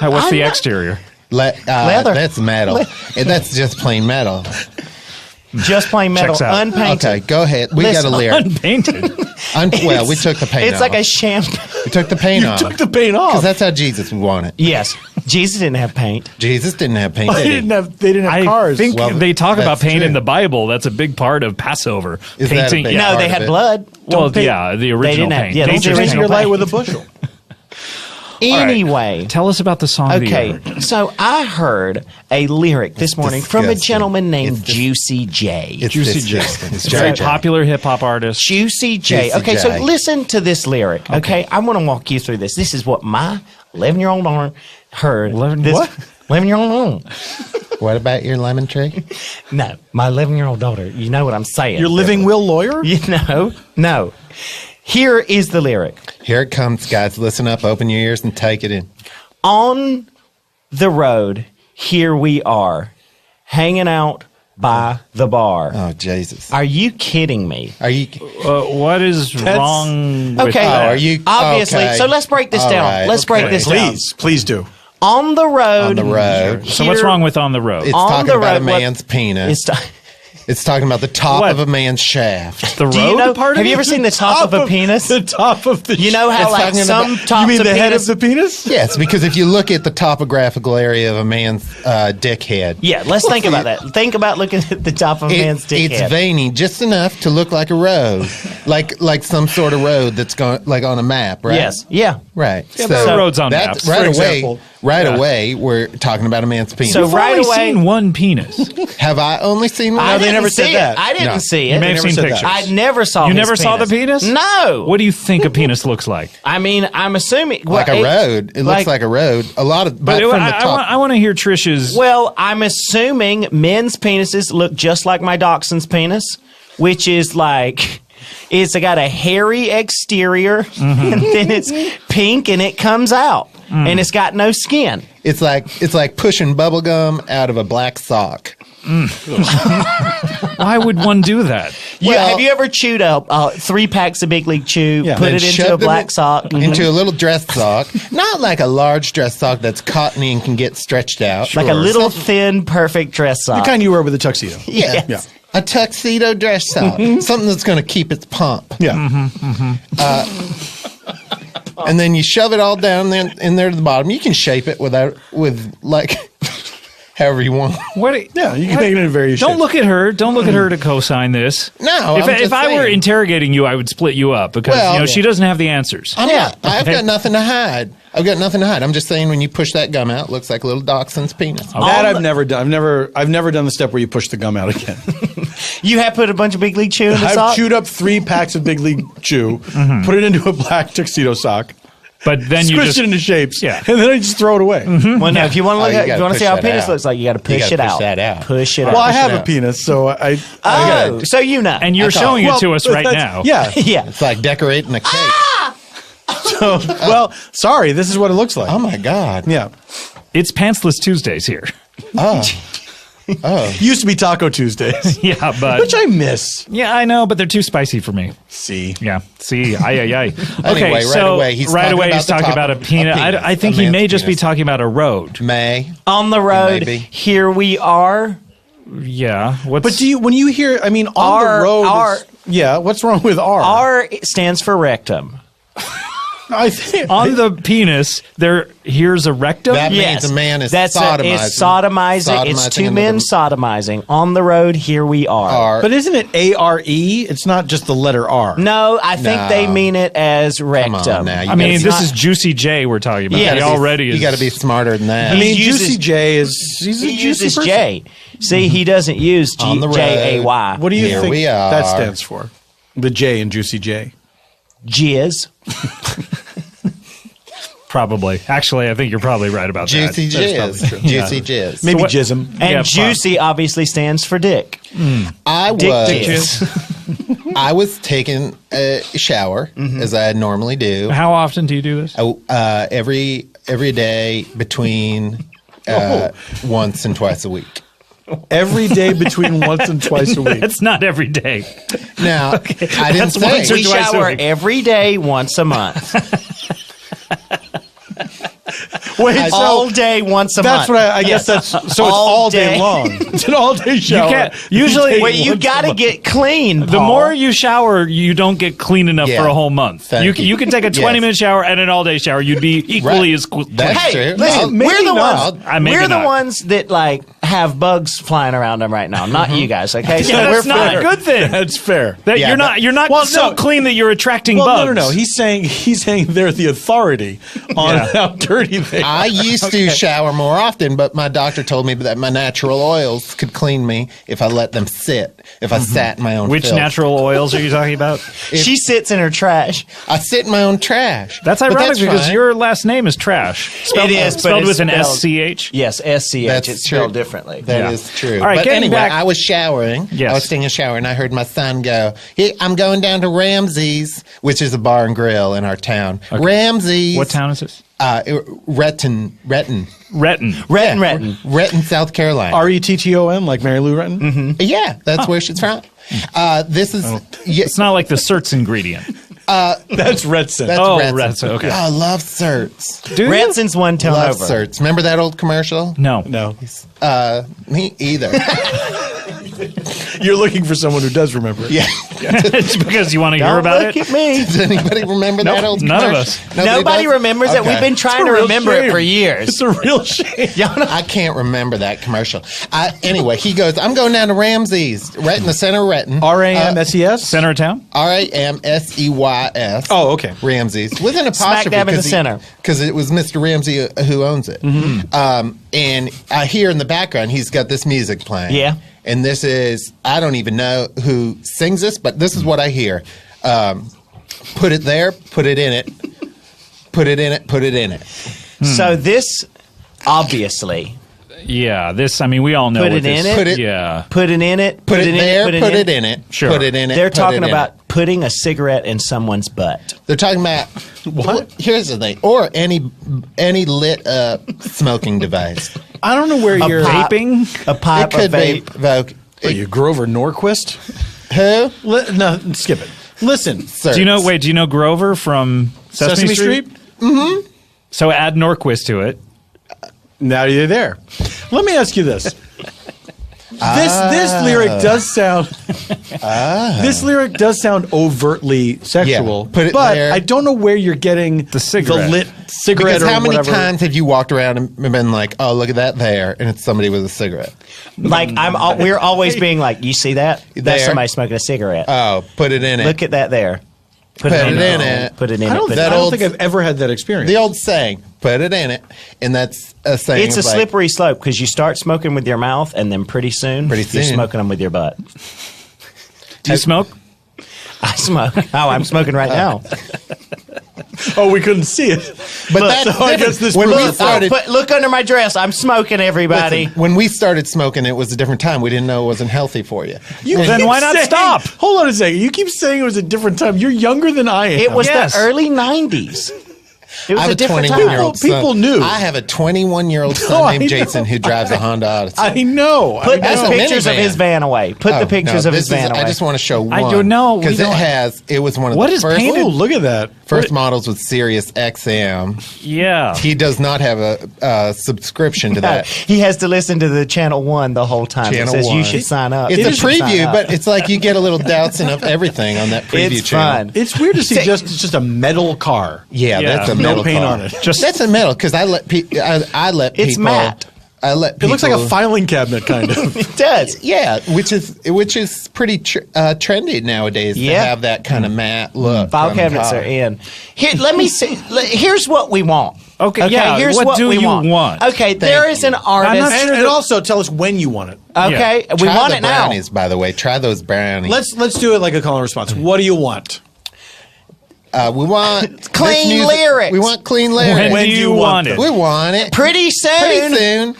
What's the I'm not- exterior? Leather. That's metal. And that's just plain metal. Just plain metal, Checks out. unpainted. Okay, go ahead. We Listen, got a lyric. Unpainted. Well, we took the paint It's off. like a shampoo. We took the paint off. Took the paint Because off. that's how Jesus would want it. Yes, Jesus didn't have paint. Jesus didn't have paint. They Did he? didn't have I cars. think Well, they talk about that's paint true. in the Bible. That's a big part of Passover. Is that a Painting. big Yeah. No, part they of had it? blood. Well, Don't paint- yeah, the They original didn't have. paint. Yeah, Don't Nature's paint original your light paint. with a bushel. Anyway, Tell us about the song. of the okay. year. So I heard a lyric this morning from a disgusting. gentleman named It's dis- Juicy J. It's Juicy J. disgusting. It's a very J. popular hip hop artist. Juicy J. Juicy Okay, J. so listen to this lyric. Okay, I want to walk you through this. This is what my 11-year-old daughter heard. 11 this, what? 11-year-old. What about your lemon tree? No, my 11-year-old daughter. You know what I'm saying. Your living will lawyer? You know, no. Here is the lyric. Here it comes, guys. Listen up, open your ears, and take it in. On the road, here we are, hanging out by the bar. Oh, Jesus. Are you kidding me? Are you? What is wrong with Okay, that? are you? obviously. Okay. So let's break this All down. right. Let's break this down. Please do. On the road. On the road. So what's wrong with On the Road? It's On talking the about a road, what- man's penis. It's It's talking about the top What? of a man's shaft. the road Do you know? part Have of you it? ever seen the top of a penis? The top of the. You know how It's like talking some about- tops You mean of the head penis. of the penis? Yes, because if you look at the topographical area of a man's dick head, Yeah, let's think about that. Think about looking at the top of a man's dick it's head. veiny just enough to look like a rose. like some sort of road that's gone like on a map, right? Yes. Yeah. Right. Yeah, there are roads on that's maps. right For away. example. Right Yeah. away, we're talking about a man's penis. So You've right only away- seen one penis. Have I only seen one? I they didn't never see said it. that. I didn't No. see it. You may have never seen said that. pictures. I never saw. You his never saw the penis? No. What do you think a penis looks like? I mean, I'm assuming Like a road. It looks like a road. A lot of, but from the top. I want to hear Trish's. Well, I'm assuming men's penises look just like my dachshund's penis, which is like it's got a hairy exterior, and then it's pink and it comes out, and it's got no skin. It's like pushing bubble gum out of a black sock. Why would one do that? Have you ever chewed 3 packs of Big League Chew, Yeah. put Then it into shove a them black sock? into a little dress sock, not like a large dress sock that's cottony and can get stretched out. Like a little thin, perfect dress sock. The kind you wear with a tuxedo. Yeah. Yeah. A tuxedo dress sock. Something that's going to keep its pump. Yeah. And then you shove it all down there, in there to the bottom. You can shape it with like however you want. What? Yeah, you can make it in various Don't shapes. look at her. Don't look at her to co-sign this. No, If, I'm just if I were saying. interrogating you, I would split you up because Well, she doesn't have the answers. I've got nothing to hide. I've got nothing to hide. I'm just saying when you push that gum out, it looks like a little dachshund's penis. That I've never done. I've never done the step where you push the gum out again. You have put a bunch of Big League Chew in the I've sock? chewed up 3 packs of Big League Chew, put it into a black tuxedo sock, But then you squished just it into shapes, Yeah. and then I just throw it away. Well, no, if you want to look you at, if gotta you want to push see how a that penis out. looks like, you got to push gotta it push out. that out. Push it Well, out. I have it a out. penis, so I Oh, so you know. and you're That's all. showing it to Well, us right that's- now. Yeah. yeah. It's like decorating a cake. So, well, sorry, this is what it looks like. Oh my God. Yeah. It's Pantsless Tuesdays here. Used to be Taco Tuesdays, Yeah, but which I miss. yeah, I know, but they're too spicy for me. See. Yeah. See, ay. Okay, Anyway, right so away, he's right talking away about he's the talking top about a of a penis. penis, I think a he may man's just be penis. talking about a road. May. On the road, Maybe. here we are. Yeah. What's But when you hear, I mean, on R, the road, R. yeah, what's wrong with R? R stands for rectum. I think on the penis? Here's a rectum. That Yes. means a man is That's sodomizing. it's sodomizing. It's Sodomizing 2 men another- sodomizing. On the road, here we are. Are. But isn't it ARE? It's not just the letter R. No, I think No. they mean it as Come rectum. on now. You I mean, gotta this be- is Juicy J we're talking about. Yeah, He it's- already is. You got to be smarter than that. I mean, He uses- Juicy J is he's a He juicy uses person. J. See, he doesn't use On the road. J-A-Y. What do you Here think we are. that stands for? The J in Juicy J. Jizz. Probably. Actually, I think you're probably right about Juicy that. That's probably jizz. true. Juicy jizz. Maybe what- Jism. And Yeah, juicy obviously stands for dick. I Dick was jizz. I was taking a shower as I normally do. How often do you do this? Every day between once and twice a week. Every day between once and twice a week. It's not every day. Now I didn't That's say once or We twice a shower week. every day, once a month. Wait, all day, once a that's month. what I guess that's so it's all day long. It's an all day shower. can't- usually- take Wait, you once a got to month. get clean. The more you shower, you don't get clean enough Yeah. for a whole month. Thank you. You can take a 20-minute shower and an all-day shower. You'd be equally Right. as clean. That's Hey, true. listen, maybe we're the not. ones. Maybe We're the not. ones that like have bugs flying around them right now, not you guys. Okay, so Yeah, we're that's not fair. a good thing. That's fair. That Yeah, you're not well, so no. clean that you're attracting Well, bugs. no. He's saying they're the authority on Yeah. how dirty they are. I used to shower more often, but my doctor told me that my natural oils could clean me if I let them sit. If I sat in my own Which filth. natural oils are you talking about? She sits in her trash. I sit in my own trash. That's But ironic because fine. your last name is Trash. Spelled, It is, but spelled it's with an spelled- SCH. Yes, SCH. That's It's true. spelled differently. That is Yeah. true. All right, but getting anyway, back- I was showering. Yes. I was taking a shower, and I heard my son go, "Hey, I'm going down to Ramsey's," which is a bar and grill in our town. Ramsey's. What town is this? Retton. Retton. Retton, South Carolina. RETTON, like Mary Lou Retton. Yeah, that's where she's from. This is. Yeah, It's not like the certs ingredient. That's Retson. that's Oh, Retton. Retton, okay. Oh, I love certs. Do you? Ranson's one tone Love over. certs. Remember that old commercial? No. No. Me either. You're looking for someone who does remember it. Yeah. It's because you want to hear Don't about look it. at me. Does anybody remember that old none of commercial? us. Nobody does? remembers it. Okay. We've been trying to real remember it shame. for years. It's a real shame. I can't remember that commercial. Anyway, he goes, I'm going down to Ramses, right in the center of Renton. RAMSES? Center of town? RAMSEYS. Oh, okay. Ramses. With an Smack apostrophe. dab in the center. Because it was Mr. Ramsey who owns it. And I hear in the background, he's got this music playing. Yeah. And this is, I don't even know who sings this, but this is what I hear. Put it there, put it in it. Put it in it, put it in it. So this, obviously, Yeah, this, I mean, we all know Put what it in this, it? Put it- Yeah. put it in it, Put it in there, it, put it in it. Sure. Put it in it. They're put talking it in about it. putting a cigarette in someone's butt. They're talking about What? Here's the thing, or any lit smoking device. I don't know where you're. Vaping? A pipe, It could a vape. be Vogue. Are you Grover Norquist? Who? No, skip it. Listen. Sir. Do you know Grover from Sesame Street? Mm-hmm. So add Norquist to it. Now you're there. Let me ask you this. This lyric does sound. This lyric does sound overtly sexual, Yeah, put it but there. I don't know where you're getting The cigarette. the lit cigarette. Because or how many whatever. times have you walked around and been like, "Oh, look at that there," and it's somebody with a cigarette? Like we're always being like, you see that? That's There. somebody smoking a cigarette. Oh, put it in it. Look at that there. Put it in it. Put it in I it. don't, Put I it in don't old- think I've ever had that experience. The old saying, "Put it in it," and that's a saying. It's a like, slippery slope because you start smoking with your mouth, and then pretty soon you're soon. smoking them with your butt. Do you smoke? I smoke. Oh, I'm smoking right now. Oh, we couldn't see it. But that's so I different. guess this when we proves- started. Look under my dress. I'm smoking, everybody. Listen, when we started smoking, it was a different time. We didn't know it wasn't healthy for you. Then keep why not saying- stop? Hold on a second. You keep saying it was a different time. You're younger than I am. It was Yes. the early 90s. It was I have a different 21-year-old time. People son. knew. I have a 21-year-old son No, I named know. Jason who drives a Honda Odyssey. I know. Put That's the a pictures of minivan. his van away. Put Oh, the pictures no, of his this is- van away. I just want to show one. I don't know. We Because it don't- has. It was one of What the is first, painted? Oh, look at that. first models with Sirius XM. Yeah. He does not have a subscription to that. He has to listen to the Channel 1 the whole time. Channel it says you 1. should sign up. It's You a should sign preview, up. but it's like you get a little dousing of everything on that preview it's channel. fun. It's weird to see just a metal car. Yeah, Yeah. that's a No metal paint car. on it. Just- That's a metal because I let I let It's people. matte. I let It people, looks like a filing cabinet, kind of. It does. Yeah, which is pretty trendy nowadays to Yeah. have that kind of matte look. File from cabinets top. are in. Here, let me see. Here's what we want. Okay, yeah, Here's what do we you want? Okay, there is an artist. not and also tell us when you want it. Okay, we Try want the it now. brownies, by the way. Try those brownies. Let's do it like a call and response. What do you want? We want Clean this music- lyrics. We want clean lyrics. When do you want it? We want it Pretty soon. pretty soon.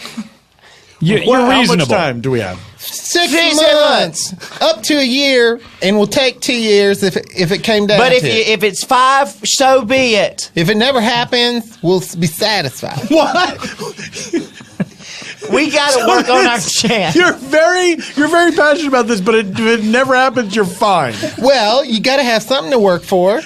You're How reasonable. much time do we have? 6 6 months, up to a year, and we'll take 2 years if it came down But to it. if it's 5, so be it. If it never happens, we'll be satisfied. What? We got to work on our chant. You're very passionate about this, but if it never happens, you're fine. Well, you got to have something to work for.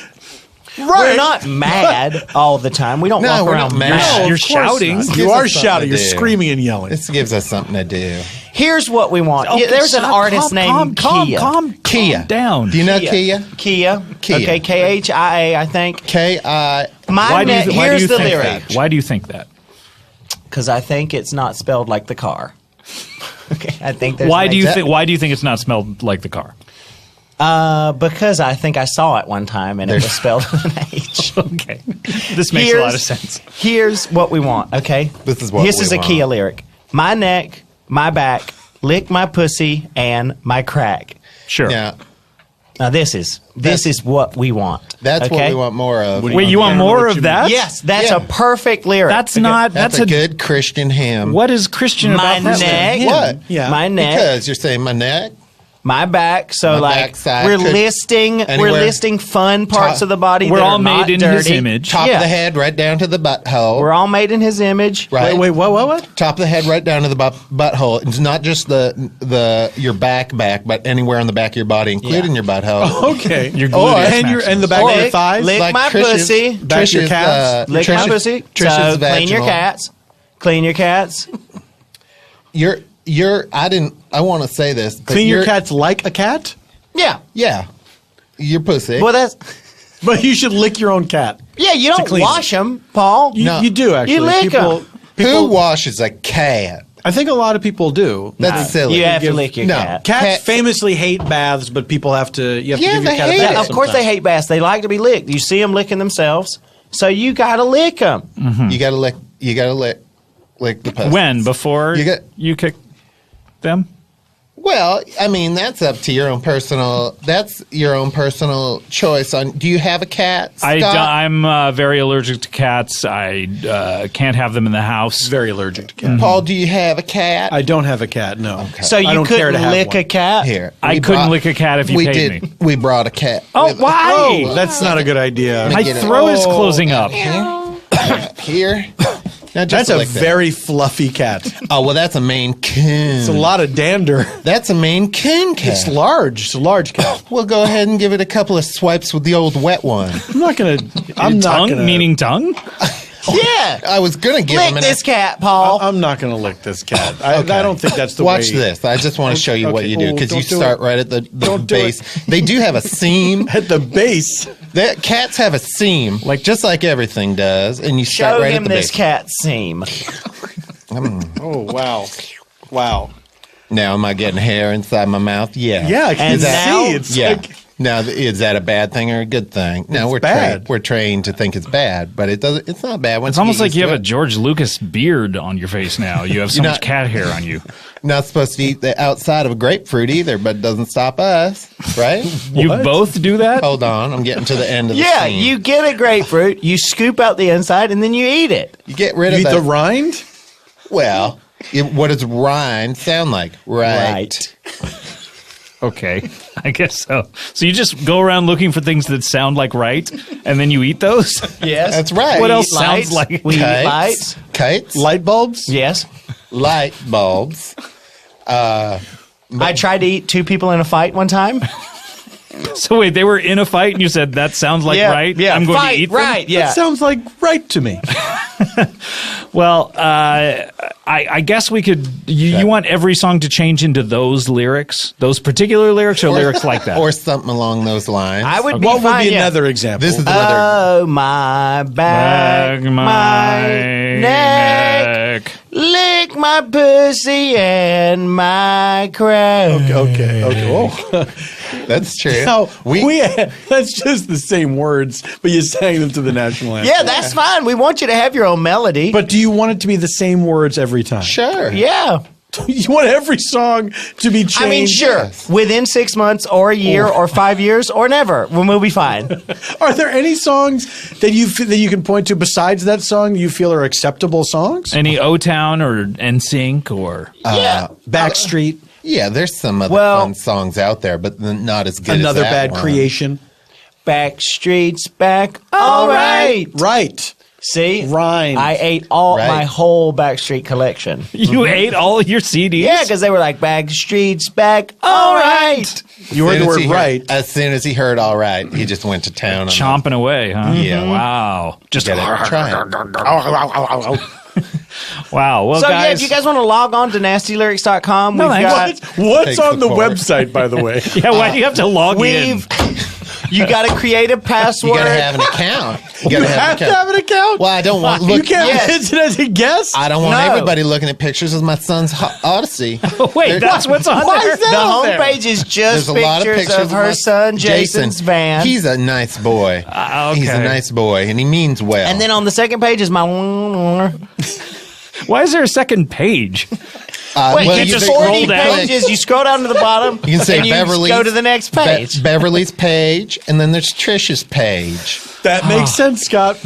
We're not mad all the time. We don't No, walk we're around not mad. mad. No, You're of course shouting. not. Gives You us are something shouting. to You're do. screaming and yelling. This gives us something to do. Here's what we want. Okay, There's an stop. artist named Kia. Calm Kia down. Do you know Kia? Kia. Kia. Okay, KHIA, I think. K-I. Why do you, why do Here's you the think lyric. that? Why do you think that? Because I think it's not spelled like the car. Okay, I think there's Why an do you that- think? Why do you think it's not smelled like the car? Because I think I saw it one time and it was spelled with an H. Okay, this makes a lot of sense. Here's what we want, okay? This is what This we is a want. Kia lyric. My neck, my back, lick my pussy, and my crack. Sure. Yeah, Now this is what we want. that's what okay? we want more of. Wait, you want I don't know more what of you that? Yes, that's Yeah. a perfect lyric. That's Okay. not. That's a good Christian hymn. What is Christian My about that? neck, What? Yeah. my neck, Because you're saying my neck. my back. So My like backside we're could- listing anywhere. fun parts Top- of the body. We're that all are not made in his dirty. image. Top Yeah. of the head, right down to the butthole. We're all made in his image. right. Wait, what? Top of the head, right down to the butthole. It's not just your back, but anywhere on the back of your body, including your butthole. Okay. Your Oh, gluteus and the back of your Lick- thighs. lick my Trish's- pussy. Back to your Trish's, calves. Lick my pussy. Trish's So clean your vaginal. cats. Clean your cats. Your I want to say this. But Clean your cats like a cat? Yeah. Yeah. You're pussy. Well, that's But you should lick your own cat. yeah. You don't clean wash them, Paul. You do, actually. You lick 'em. Who washes a cat? I think a lot of people do. That's silly. You have to lick your cat. Cats famously hate baths, but people have to. You have to Yeah, give your they cat a hate bath. it. Of course, they sometimes. hate baths. They like to be licked. You see them licking themselves, so you gotta lick them. You gotta lick. You gotta lick the pussy. When? Before You you kick them? Well, I mean, that's up to your own personal. That's your own personal choice. On do you have a cat, Scott? I'm very allergic to cats. I can't have them in the house. Very allergic to cats. Paul, do you have a cat? I don't have a cat. No. Okay. So I you don't care couldn't to have lick one. a cat. Here, I we couldn't brought- lick a cat if you we paid did. me. We brought a cat. Oh, why? Oh, that's not a good idea. My get it. throat is closing up. Here. Now That's just a like that. very fluffy cat. Oh well, that's a Maine Coon. It's a lot of dander. That's a Maine Coon cat. It's large. It's a large cat. We'll go ahead and give it a couple of swipes with the old wet one. I'm not gonna. I'm not Tongue? gonna. Meaning tongue? Yeah. I was gonna give Lick him this cat, Paul. I'm not gonna lick this cat. I don't think that's the Watch way. this. I just want to show you what Okay. you do Oh, because you don't do start it. right at the Don't do base. it. They do have a seam. At the base. Cats have a seam, just like everything does, and you start Show right him at the this base. cat seam. Oh wow, wow. Now, am I getting hair inside my mouth? Yeah. Yeah, I can And see. now- It's Yeah. like Now, is that a bad thing or a good thing? No, we're bad. we're trained to think it's bad, but it doesn't. It's not bad. Once It's almost get like used you to have a it. George Lucas beard on your face now. You have so You're much not- cat hair on you. Not supposed to eat the outside of a grapefruit either, but it doesn't stop us, right? You both do that? Hold on, I'm getting to the end of the Yeah, scene. you get a grapefruit, you scoop out the inside, and then you eat it. You get rid you of eat the rind. Well, what does rind sound like? Right. Okay, I guess so. So you just go around looking for things that sound like right, and then you eat those? Yes. That's right. What We else eat sounds lights. like We eat Kites. lights. Kites? Light bulbs. Yes. Light bulbs. I tried to eat two people in a fight one time. So wait, they were in a fight, and you said that sounds like right? Yeah. I'm going fight, to eat them? right. Yeah. That sounds like right to me. Well, I guess we could. You want every song to change into those lyrics, those particular lyrics, or lyrics like that? Or something along those lines. I would be What would fine, be yeah. another example? This is another. Oh, my back, my neck. Lick my pussy and my crack. okay. Oh. That's true. Now, that's just the same words, but you sang them to the national anthem. Yeah, that's fine. We want you to have your own melody. But do you want it to be the same words every time? Sure. yeah. You want every song to be changed? I mean, sure. Yes. Within 6 months or a year or 5 years or never, we'll be fine. Are there any songs that you can point to besides that song you feel are acceptable songs? Any O-Town or NSYNC or Yeah. Backstreet, Yeah, there's some other Well- fun songs out there, but not as good Another as that Bad one. Creation. Backstreet's back. All right. Right. See? Rhymes. I ate all Right. my whole Backstreet collection. you ate all your CDs? Yeah, because they were like, Backstreet's back. All right. You heard the word right. As soon as he heard "all right," he just went to town. on Chomping away, huh? Yeah. Wow. Just it. Gotta try it. wow. Well, So, yeah, guys. if you guys want to log on to nastylyrics.com, No, we've thanks. got. What's Take on the the court. website, by the way? yeah, why do you have to log in? You got to create a password. You gotta have an account. You You gotta have to have an account? Well, I don't want You look. can't Yes. visit as a guest? I don't want No. everybody looking at pictures of my son's Odyssey. Wait, that's what's on Why there? is that The on there? homepage is just There's a lot of pictures pictures of her my son Jason's van. He's a nice boy. okay. He's a nice boy, and he means well. And then on the second page is my. Why is there a second page? Wait, well, it's you just can 40 scroll down. pages. You scroll down to the bottom. You can say and Beverly's. go to the next page. Beverly's page, and then there's Trish's page. That makes sense, Scott.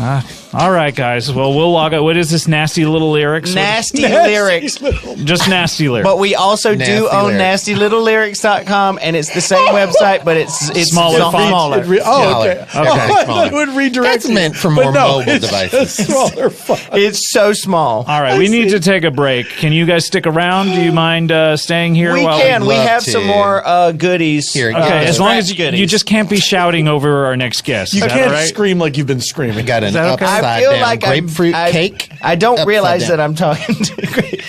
All right, guys. Well, we'll log it. What is this nasty little lyrics? Nasty lyrics. Just nasty lyrics. But we also Nasty do own lyrics. nastylittlelyrics.com, and it's the same website, but it's Smaller font. smaller. Okay. Okay. Oh, I Smaller. thought it would redirect That's you. meant for But more no, mobile it's devices. just smaller font. It's so small. All right, we need to take a break. Can you guys stick around? Do you mind staying here? We while can. We love have to. some more goodies. Here, Okay, Yeah, as long as Scratch goodies. you just can't be shouting over our next guest. You Is that can't all right? scream like you've been screaming. I got an that okay? upside upside feel down like grapefruit cake. I don't upside realize down. that I'm talking to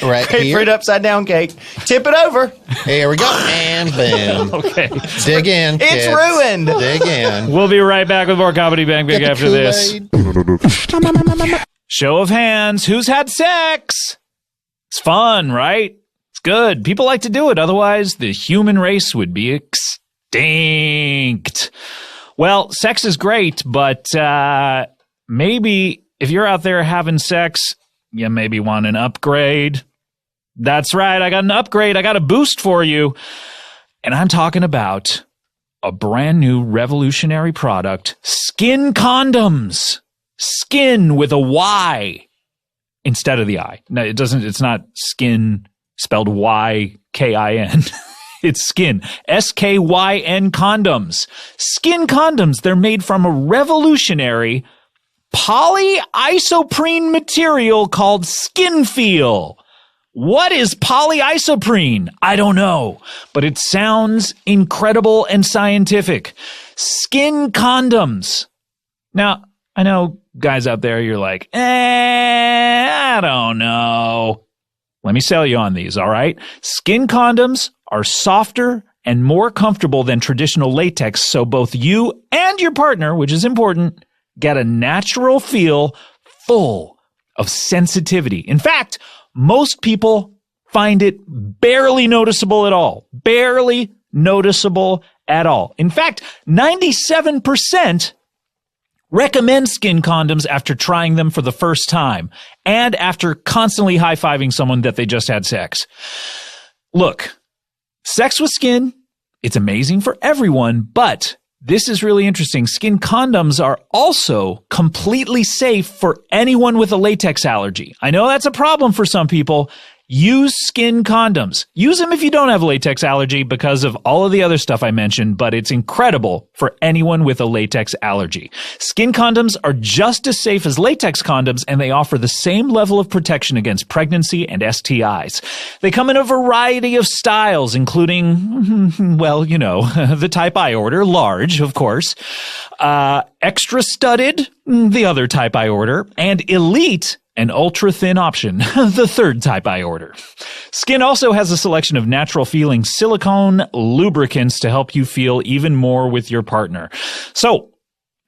Right grapefruit here. upside down cake. Tip it over. Here we go. And boom. Okay. Dig in, It's kids. ruined. Dig in. We'll be right back with more Comedy Bang Bang Get the after this. Kool-Aid. Show of hands. Who's had sex? It's fun, right? It's good. People like to do it. Otherwise, the human race would be extinct. Well, sex is great, but maybe if you're out there having sex, you maybe want an upgrade. That's right. I got an upgrade. I got a boost for you. And I'm talking about a brand new revolutionary product, skin condoms. Skin with a Y instead of the I. No, it doesn't. It's not skin spelled Y-K-I-N. It's skin. S-K-Y-N condoms. Skin condoms. They're made from a revolutionary polyisoprene material called Skin Feel. What is polyisoprene? I don't know, but it sounds incredible and scientific. Skin condoms. Now, I know guys out there, you're like, I don't know. Let me sell you on these, all right? Skin condoms are softer and more comfortable than traditional latex, so both you and your partner, which is important, get a natural feel full of sensitivity. In fact, most people find it barely noticeable at all. Barely noticeable at all. In fact, 97% recommend skin condoms after trying them for the first time and after constantly high-fiving someone that they just had sex. Look, sex with skin, it's amazing for everyone, but this is really interesting. Skin condoms are also completely safe for anyone with a latex allergy. I know that's a problem for some people. Use skin condoms. Use them if you don't have a latex allergy because of all of the other stuff I mentioned, but it's incredible for anyone with a latex allergy. Skin condoms are just as safe as latex condoms, and they offer the same level of protection against pregnancy and STIs. They come in a variety of styles, including, well, you know, the type I order, large, of course, extra studded, the other type I order, and elite, an ultra-thin option, the third type I order. Skin also has a selection of natural-feeling silicone lubricants to help you feel even more with your partner. So,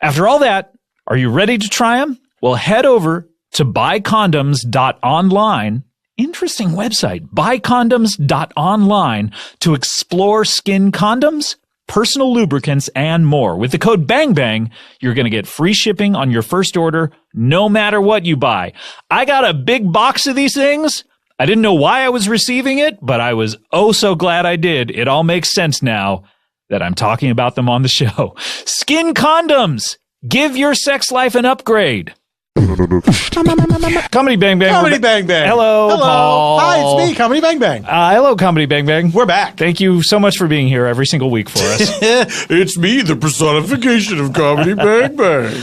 after all that, are you ready to try them? Well, head over to buycondoms.online. Interesting website, buycondoms.online, to explore skin condoms, personal lubricants, and more. With the code BANGBANG, you're going to get free shipping on your first order, no matter what you buy. I got a big box of these things. I didn't know why I was receiving it, but I was oh so glad I did. It all makes sense now that I'm talking about them on the show. Skin condoms. Give your sex life an upgrade. Comedy Bang Bang. Comedy Bang Bang. Hello, Paul. Hi, it's me, Comedy Bang Bang. Hello, Comedy Bang Bang. We're back. Thank you so much for being here every single week for us. It's me, the personification of Comedy Bang Bang.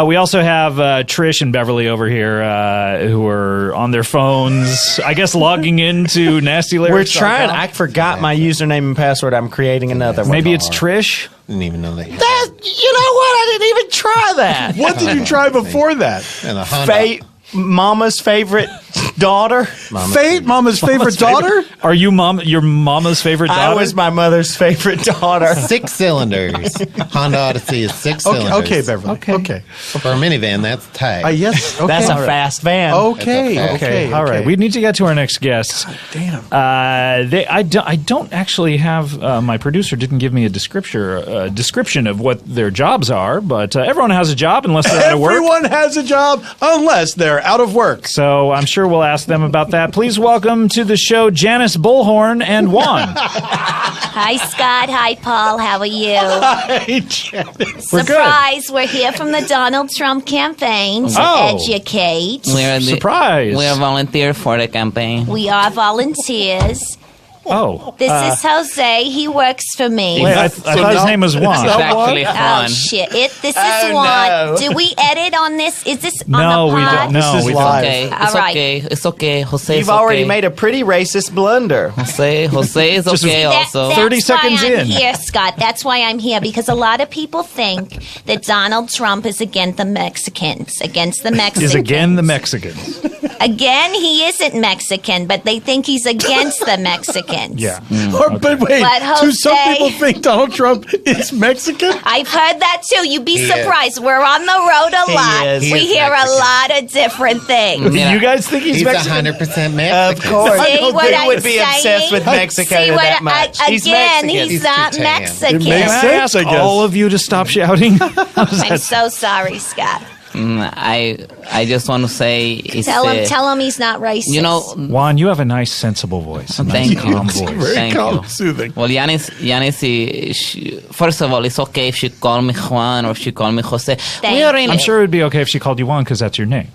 We also have Trish and Beverly over here who are on their phones, I guess logging into Nasty We're Lyrics. trying. I forgot my username and password. I'm creating another one. Maybe it's Trish. Didn't even know they had You know what? I didn't even try that. What did you try before that? and a Honda. Fate, Mama's favorite daughter. Fate, Mama's favorite daughter? Are you your mama's favorite daughter? I was my mother's favorite daughter. 6 cylinders. Honda Odyssey is 6 cylinders. Okay, Beverly. Okay. For a minivan, that's tight. Yes. Okay. That's a fast van. Okay. That's a fact. Okay. All right, we need to get to our next guests. Damn. I don't actually have my producer didn't give me a description of what their jobs are, but everyone has a job unless they're out of work. Everyone has a job unless they're out of work. So I'm sure we'll ask them about that. Please welcome to the show Janice Bullhorn and Juan. Hi, Scott. Hi, Paul. How are you? Hey, Janice. We're good. Surprise. We're here from the Donald Trump campaign to Oh. educate. We're Surprise. We are volunteer for the campaign. We are volunteers. Oh. This is Jose. He works for me. Wait, I thought his name was Juan. It's actually Oh Juan. shit! This is Juan. no. Do we edit on this? Is this on No, the we pod? don't. No, This is we live. don't. Okay, All it's right. okay. It's okay. Jose, You've already made a pretty racist blunder. Jose is okay also. That's 30 why seconds I'm in. here, Scott. That's why I'm here, because a lot of people think that Donald Trump is against the Mexicans. Is again the Mexicans. Again, he isn't Mexican, but they think he's against the Mexicans. Yeah. But wait, But do some Jose- people think Donald Trump is Mexican? I've heard that too. You'd be He surprised. We're on the road a lot. is. He We is hear Mexican. a lot of different things. Yeah. You guys think he's He's Mexican? 100% Mexican. Of course. See don't what think I'm would be saying? obsessed with Mexico See what that much. He's again, Mexican. he's He's not too tan. Mexican. It makes Can I sense, ask I guess. all of you to stop shouting? I'm so sorry, Scott. I just want to say is Tell him he's not racist. you know, Juan, you have a nice, sensible voice. A nice, Thank you. calm It's voice. Very Thank calm, you. soothing. well, first of all, it's okay if she call me Juan or if she call me Jose. Thank We are in I'm sure it would be okay if she called you Juan because that's your name.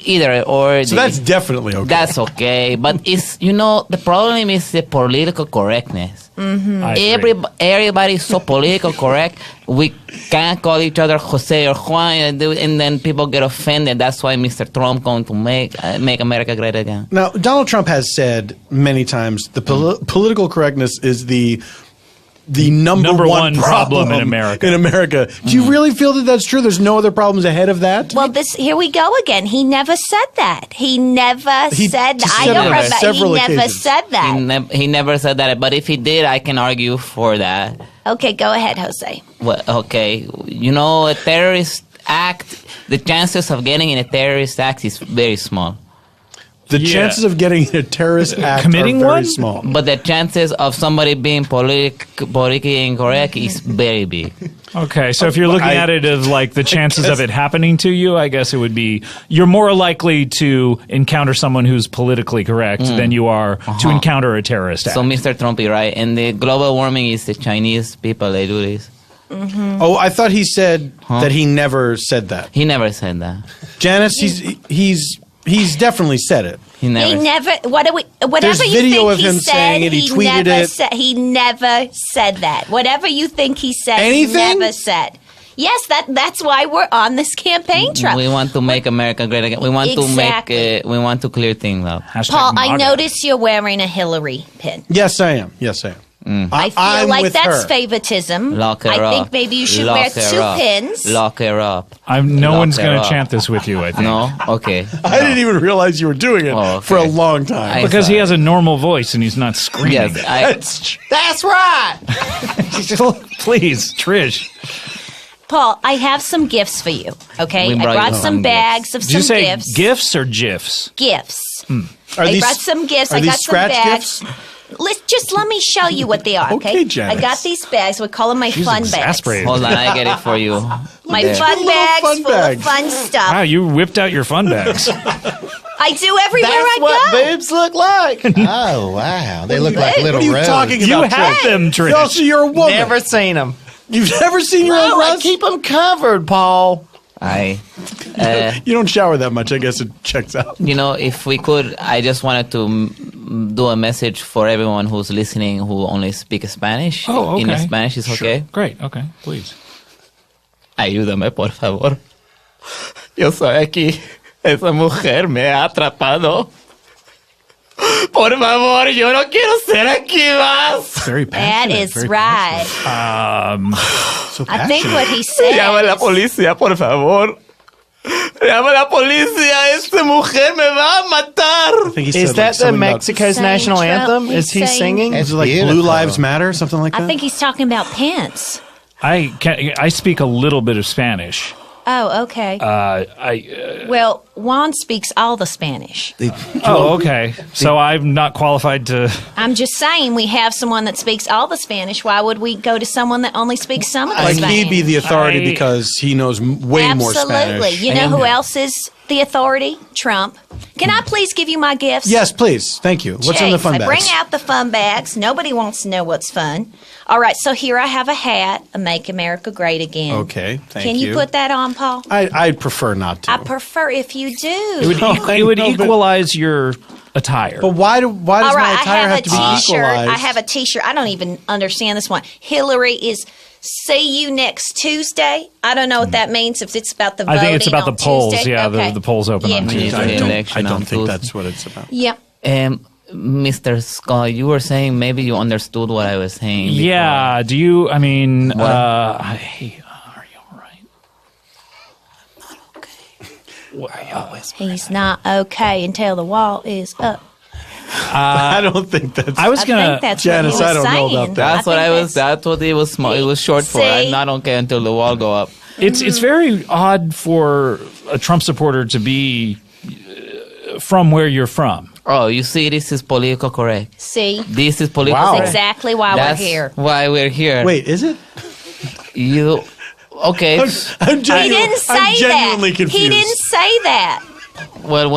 either or. So that's definitely okay. That's okay, but it's the problem is the political correctness. I agree. Everybody is so political correct. We can't call each other Jose or Juan, and then people get offended. That's why Mr. Trump going to make America great again. Now, Donald Trump has said many times the political correctness is the number one problem in America. Do you really feel that that's true? There's no other problems ahead of that? Well, here we go again. He never said that. He never said that. I said don't it on remember. He several never occasions. said that. He never said that, but if he did, I can argue for that. Okay, go ahead, Jose. Well, okay, a terrorist act, the chances of getting in a terrorist act is very small. The chances of getting a terrorist act Committing are very one? small. But the chances of somebody being politically incorrect is very big. Okay, so if you're looking at it as like the chances of it happening to you, I guess it would be you're more likely to encounter someone who's politically correct than you are to encounter a terrorist act. So Mr. Trump is right. And the global warming is the Chinese people, they do this. Oh, I thought he said that he never said that. He never said that. Janice, he's definitely said it. He never. He never. Whatever There's you video think of he him said, saying it. He tweeted never it. He never said that. Whatever you think he said, Anything? he never said. Yes, that's why we're on this campaign trail. We want to make America great again. We want Exactly. to make. We want to clear things up. Hashtag Paul, I MAGA. notice you're wearing a Hillary pin. Yes, I am. I feel I'm like with that's her. favoritism. Lock her I up. think maybe you should Lock wear her two up. pins. Lock her up. No Lock one's her going to up. chant this with you, I think. No? Okay. I didn't even realize you were doing it Oh, okay. for a long time. Because he has a normal voice and he's not screaming. Yes. That's true. That's right. Please, Trish. Paul, I have some gifts for you. Okay, We I brought brought you some some bags of Did you some say gifts. gifts or gifs? Gifts. Are I these, brought some gifts. Are I these got some scratch bags. gifts? Let me show you what they are. Okay, Okay, Janice. I got these bags. We call them my She's fun bags. exasperated. Hold on, I get it for you. My There. fun Little bags fun full bags. of fun stuff. Wow, you whipped out your fun bags. I do everywhere That's I what go. boobs look like. Oh, wow. They look like What little What are you roses. talking You about? have them, Trish. Also, you're a woman. Never seen them. You've never seen your own No, I breasts? keep them covered, Paul. You don't shower that much. I guess it checks out. If we could, I just wanted to do a message for everyone who's listening who only speaks Spanish. Oh, okay. In Spanish is okay. Great, okay, please. Ayúdame, por favor. Yo soy aquí. Esa mujer me ha atrapado. Por favor, yo no quiero ser aquí más. Very That passionate. is very right. So I think passionate. what he said. Llama a la policía, por favor. Llama a la policía. Esta mujer me va a matar. I think he Is said, that the something about- Mexico's Saying national Trump, anthem? he's Is he saying- singing? Is it like Beautiful. Blue Lives Matter, something like that? I think he's talking about pants. I speak a little bit of Spanish. Oh, okay. Well, Juan speaks all the Spanish. Oh, okay. So I'm not qualified to. I'm just saying we have someone that speaks all the Spanish. Why would we go to someone that only speaks some of the like Spanish? he'd be the authority I- because he knows way more Absolutely. Spanish. You know who else is the authority? Trump. Can I please give you my gifts? Yes, please. Thank you. What's in the James, fun I bags? bring out the fun bags. Nobody wants to know what's fun. All right, so here I have a hat, a Make America Great Again. Okay, thank Can you put that on, Paul? I'd prefer not to. I prefer if you do. It would equalize your attire. But why does All right, my I attire have have a to be T-shirt. equalized? I have a T-shirt. I don't even understand this one. Hillary is see you next Tuesday. I don't know what that means. If it's about the voting I think it's about the on polls. Tuesday. Yeah, Okay. the polls open on Yeah. Tuesday. The I election don't on think Tuesday. that's what it's about. Yep. Mr. Scott, you were saying maybe you understood what I was saying. before. Yeah. Do you? I mean, What? hey, are you all right? He's not okay until the wall is up. I don't think that's. I was I gonna. think that's Janice, what he was I don't know saying. about that. That's what I was. That's what it was. It was short for. See? I'm not okay until the wall go up. It's very odd for a Trump supporter to be from where you're from. Oh, you see, this is political correct. See, This is political Wow. that's correct. exactly why That's we're here. why we're here. Wait, is it? You okay? I'm He didn't say I'm genuinely that. confused. He didn't say that. Well,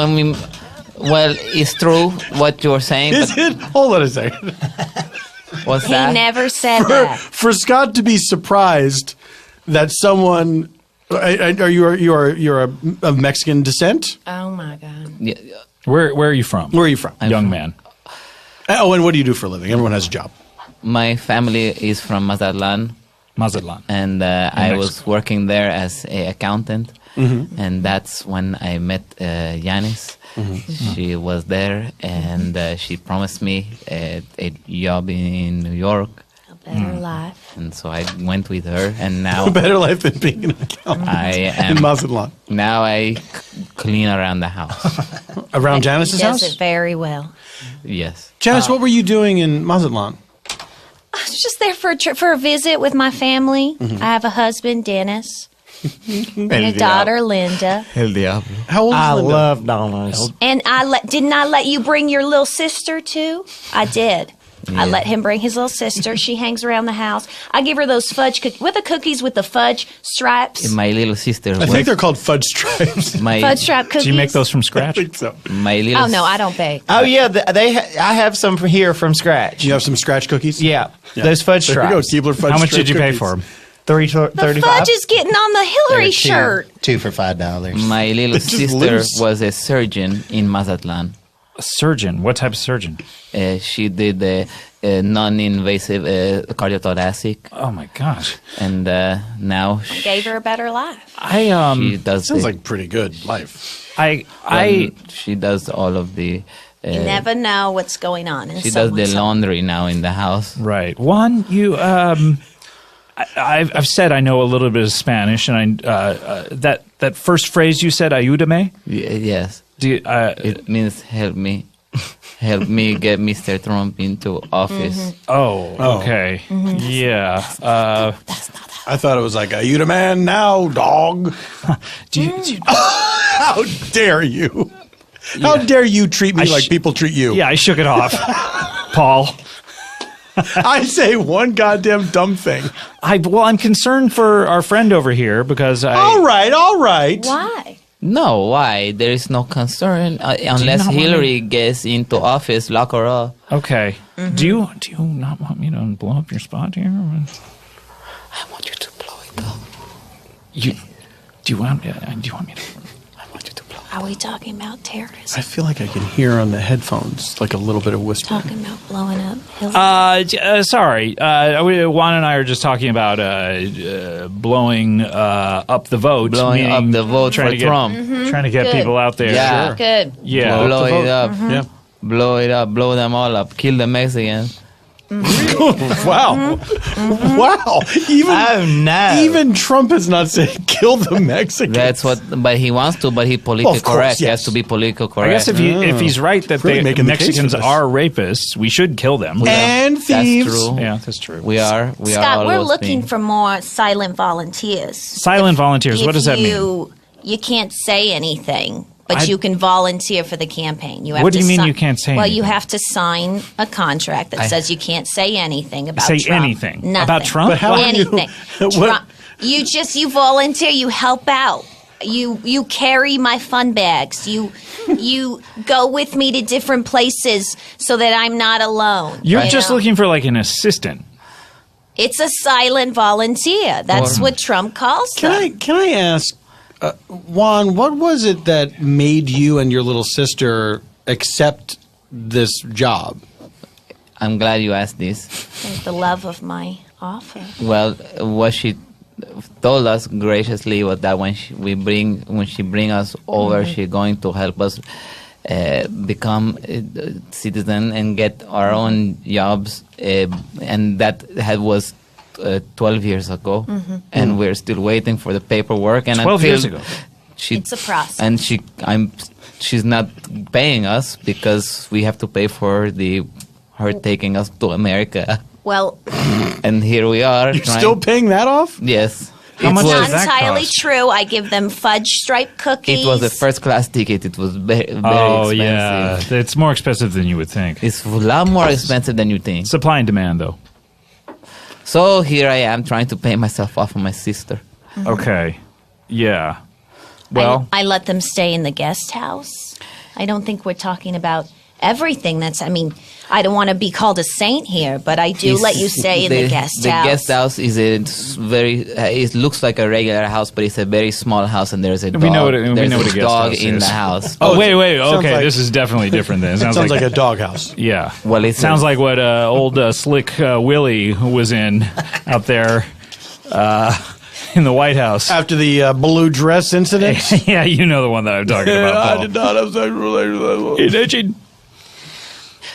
it's true what you're saying. Is But it? Hold on a second. what's He that? never said that. For Scott to be surprised that someone, you're of Mexican descent? Oh my God. Yeah, Where are you from? Where are you from? Young man. Oh, and what do you do for a living? Everyone has a job. my family is from Mazatlan, Mazatlan. and I was Mexico. working there as an accountant. And that's when I met Yanis. She was there, and she promised me a job in New York. A better life. And so I went with her, and now A better life than being an accountant I in am. Mazatlan. Now I clean around the house. Around He Janice's does house? it very well. Yes. Janice, what were you doing in Mazatlan? I was just there for a visit with my family. I have a husband, Dennis, and a daughter, Linda. How old is I Linda? love donuts. And didn't I let you bring your little sister too? I did. I let him bring his little sister. She hangs around the house. I give her those fudge cookies. What are the cookies with the fudge stripes? My little sister. I think they're called fudge stripes. my Fudge stripe cookies. Do you make those from scratch? I think so. my little. Oh no, I don't bake. Oh yeah, I have some from here from scratch. You have some scratch cookies? Yeah, those fudge There you go, stripes. Keebler fudge How much stripe did you pay cookies. for them? The 35. fudge is getting on the Hillary shirt. Two for $5. My little just sister loose. was a surgeon in Mazatlan. A surgeon. What type of surgeon? She did non-invasive cardiothoracic, Oh my gosh. and now Gave her a better life. she does. Sounds the, like pretty good life. she does all of the. You never know what's going on. In She does the someone's home. laundry now in the house. Right. One, you. I've said I know a little bit of Spanish, and that first phrase you said, "Ayúdame." Yes, Do you, it means help me get Mr. Trump into office. oh, okay. Yeah. I thought it was like, are you the man now, dog? Do you, How dare you? How dare you treat me like people treat you? yeah, I shook it off, Paul. I say one goddamn dumb thing. I'm concerned for our friend over here because All right. Why? No, why? There is no concern unless not want Hillary gets into office. Lock her up. Okay. Do you not want me to blow up your spot here? I want you to blow it up. Do you want me to? I want you to blow. Are we talking about terrorism? I feel like I can hear on the headphones like a little bit of whispering. Talking about blowing up Hillary? Sorry. Juan and I are just talking about blowing up the vote. Blowing meaning up the vote trying for to get, Trump. Trying to get Good. people out there. Yeah. Sure. Good. Yeah. Blow it up. Yeah. Blow it up. Blow them all up. Kill the Mexicans. Wow. Wow. Oh no! Even Trump has not said kill the Mexicans. That's what. But he wants to. But he politically Of course, correct. He yes. has to be politically I correct. guess if he's right that Really making the case Mexicans for this. are rapists, we should kill them. and That's thieves. true. Yeah, that's true. We are. We are. Scott, all we're those looking things. for more silent volunteers. Silent volunteers. What does that mean? You can't say anything, but you can volunteer for the campaign. You have What do to you mean si- you can't say Well, anything? you have to sign a contract that says you can't say anything about Say Trump. anything Nothing. about Trump. But how are you- anything. what- Trump. You volunteer. You help out. You carry my fun bags. You go with me to different places so that I'm not alone. You're you just know? looking for like an assistant. It's a silent volunteer. That's what Trump calls them. Can I ask, Juan, what was it that made you and your little sister accept this job? I'm glad you asked this. Thank the love of my offer. Well, what she told us graciously was that when she bring us over, she's going to help us become a citizen and get our own jobs, and that was 12 years ago, and we're still waiting for the paperwork. And 12 years ago. It's a process. And she's not paying us because we have to pay for her taking us to America. Well, And here we are. You're still paying that off? Yes. How much was, does that entirely cost? true. I give them fudge stripe cookies. It was a first class ticket. It was very Oh, expensive. yeah. It's more expensive than you would think. It's a lot more expensive than you think. Supply and demand, though. So here I am trying to pay myself off of my sister. Okay. Yeah. Well, I let them stay in the guest house. I don't think we're talking about everything. I don't want to be called a saint here, but I do let you stay in the guest house. The guest house is it looks like a regular house, but it's a very small house, and there's a dog. we know what a guest dog house in is. the house. Oh, wait. Okay, like- this is definitely different then. It Sounds like a doghouse. Yeah. Well, it sounds like what old slick Willie was in out there in the White House. After the blue dress incident? Yeah, you know the one that I'm talking about, Paul. I did not have sexual relations.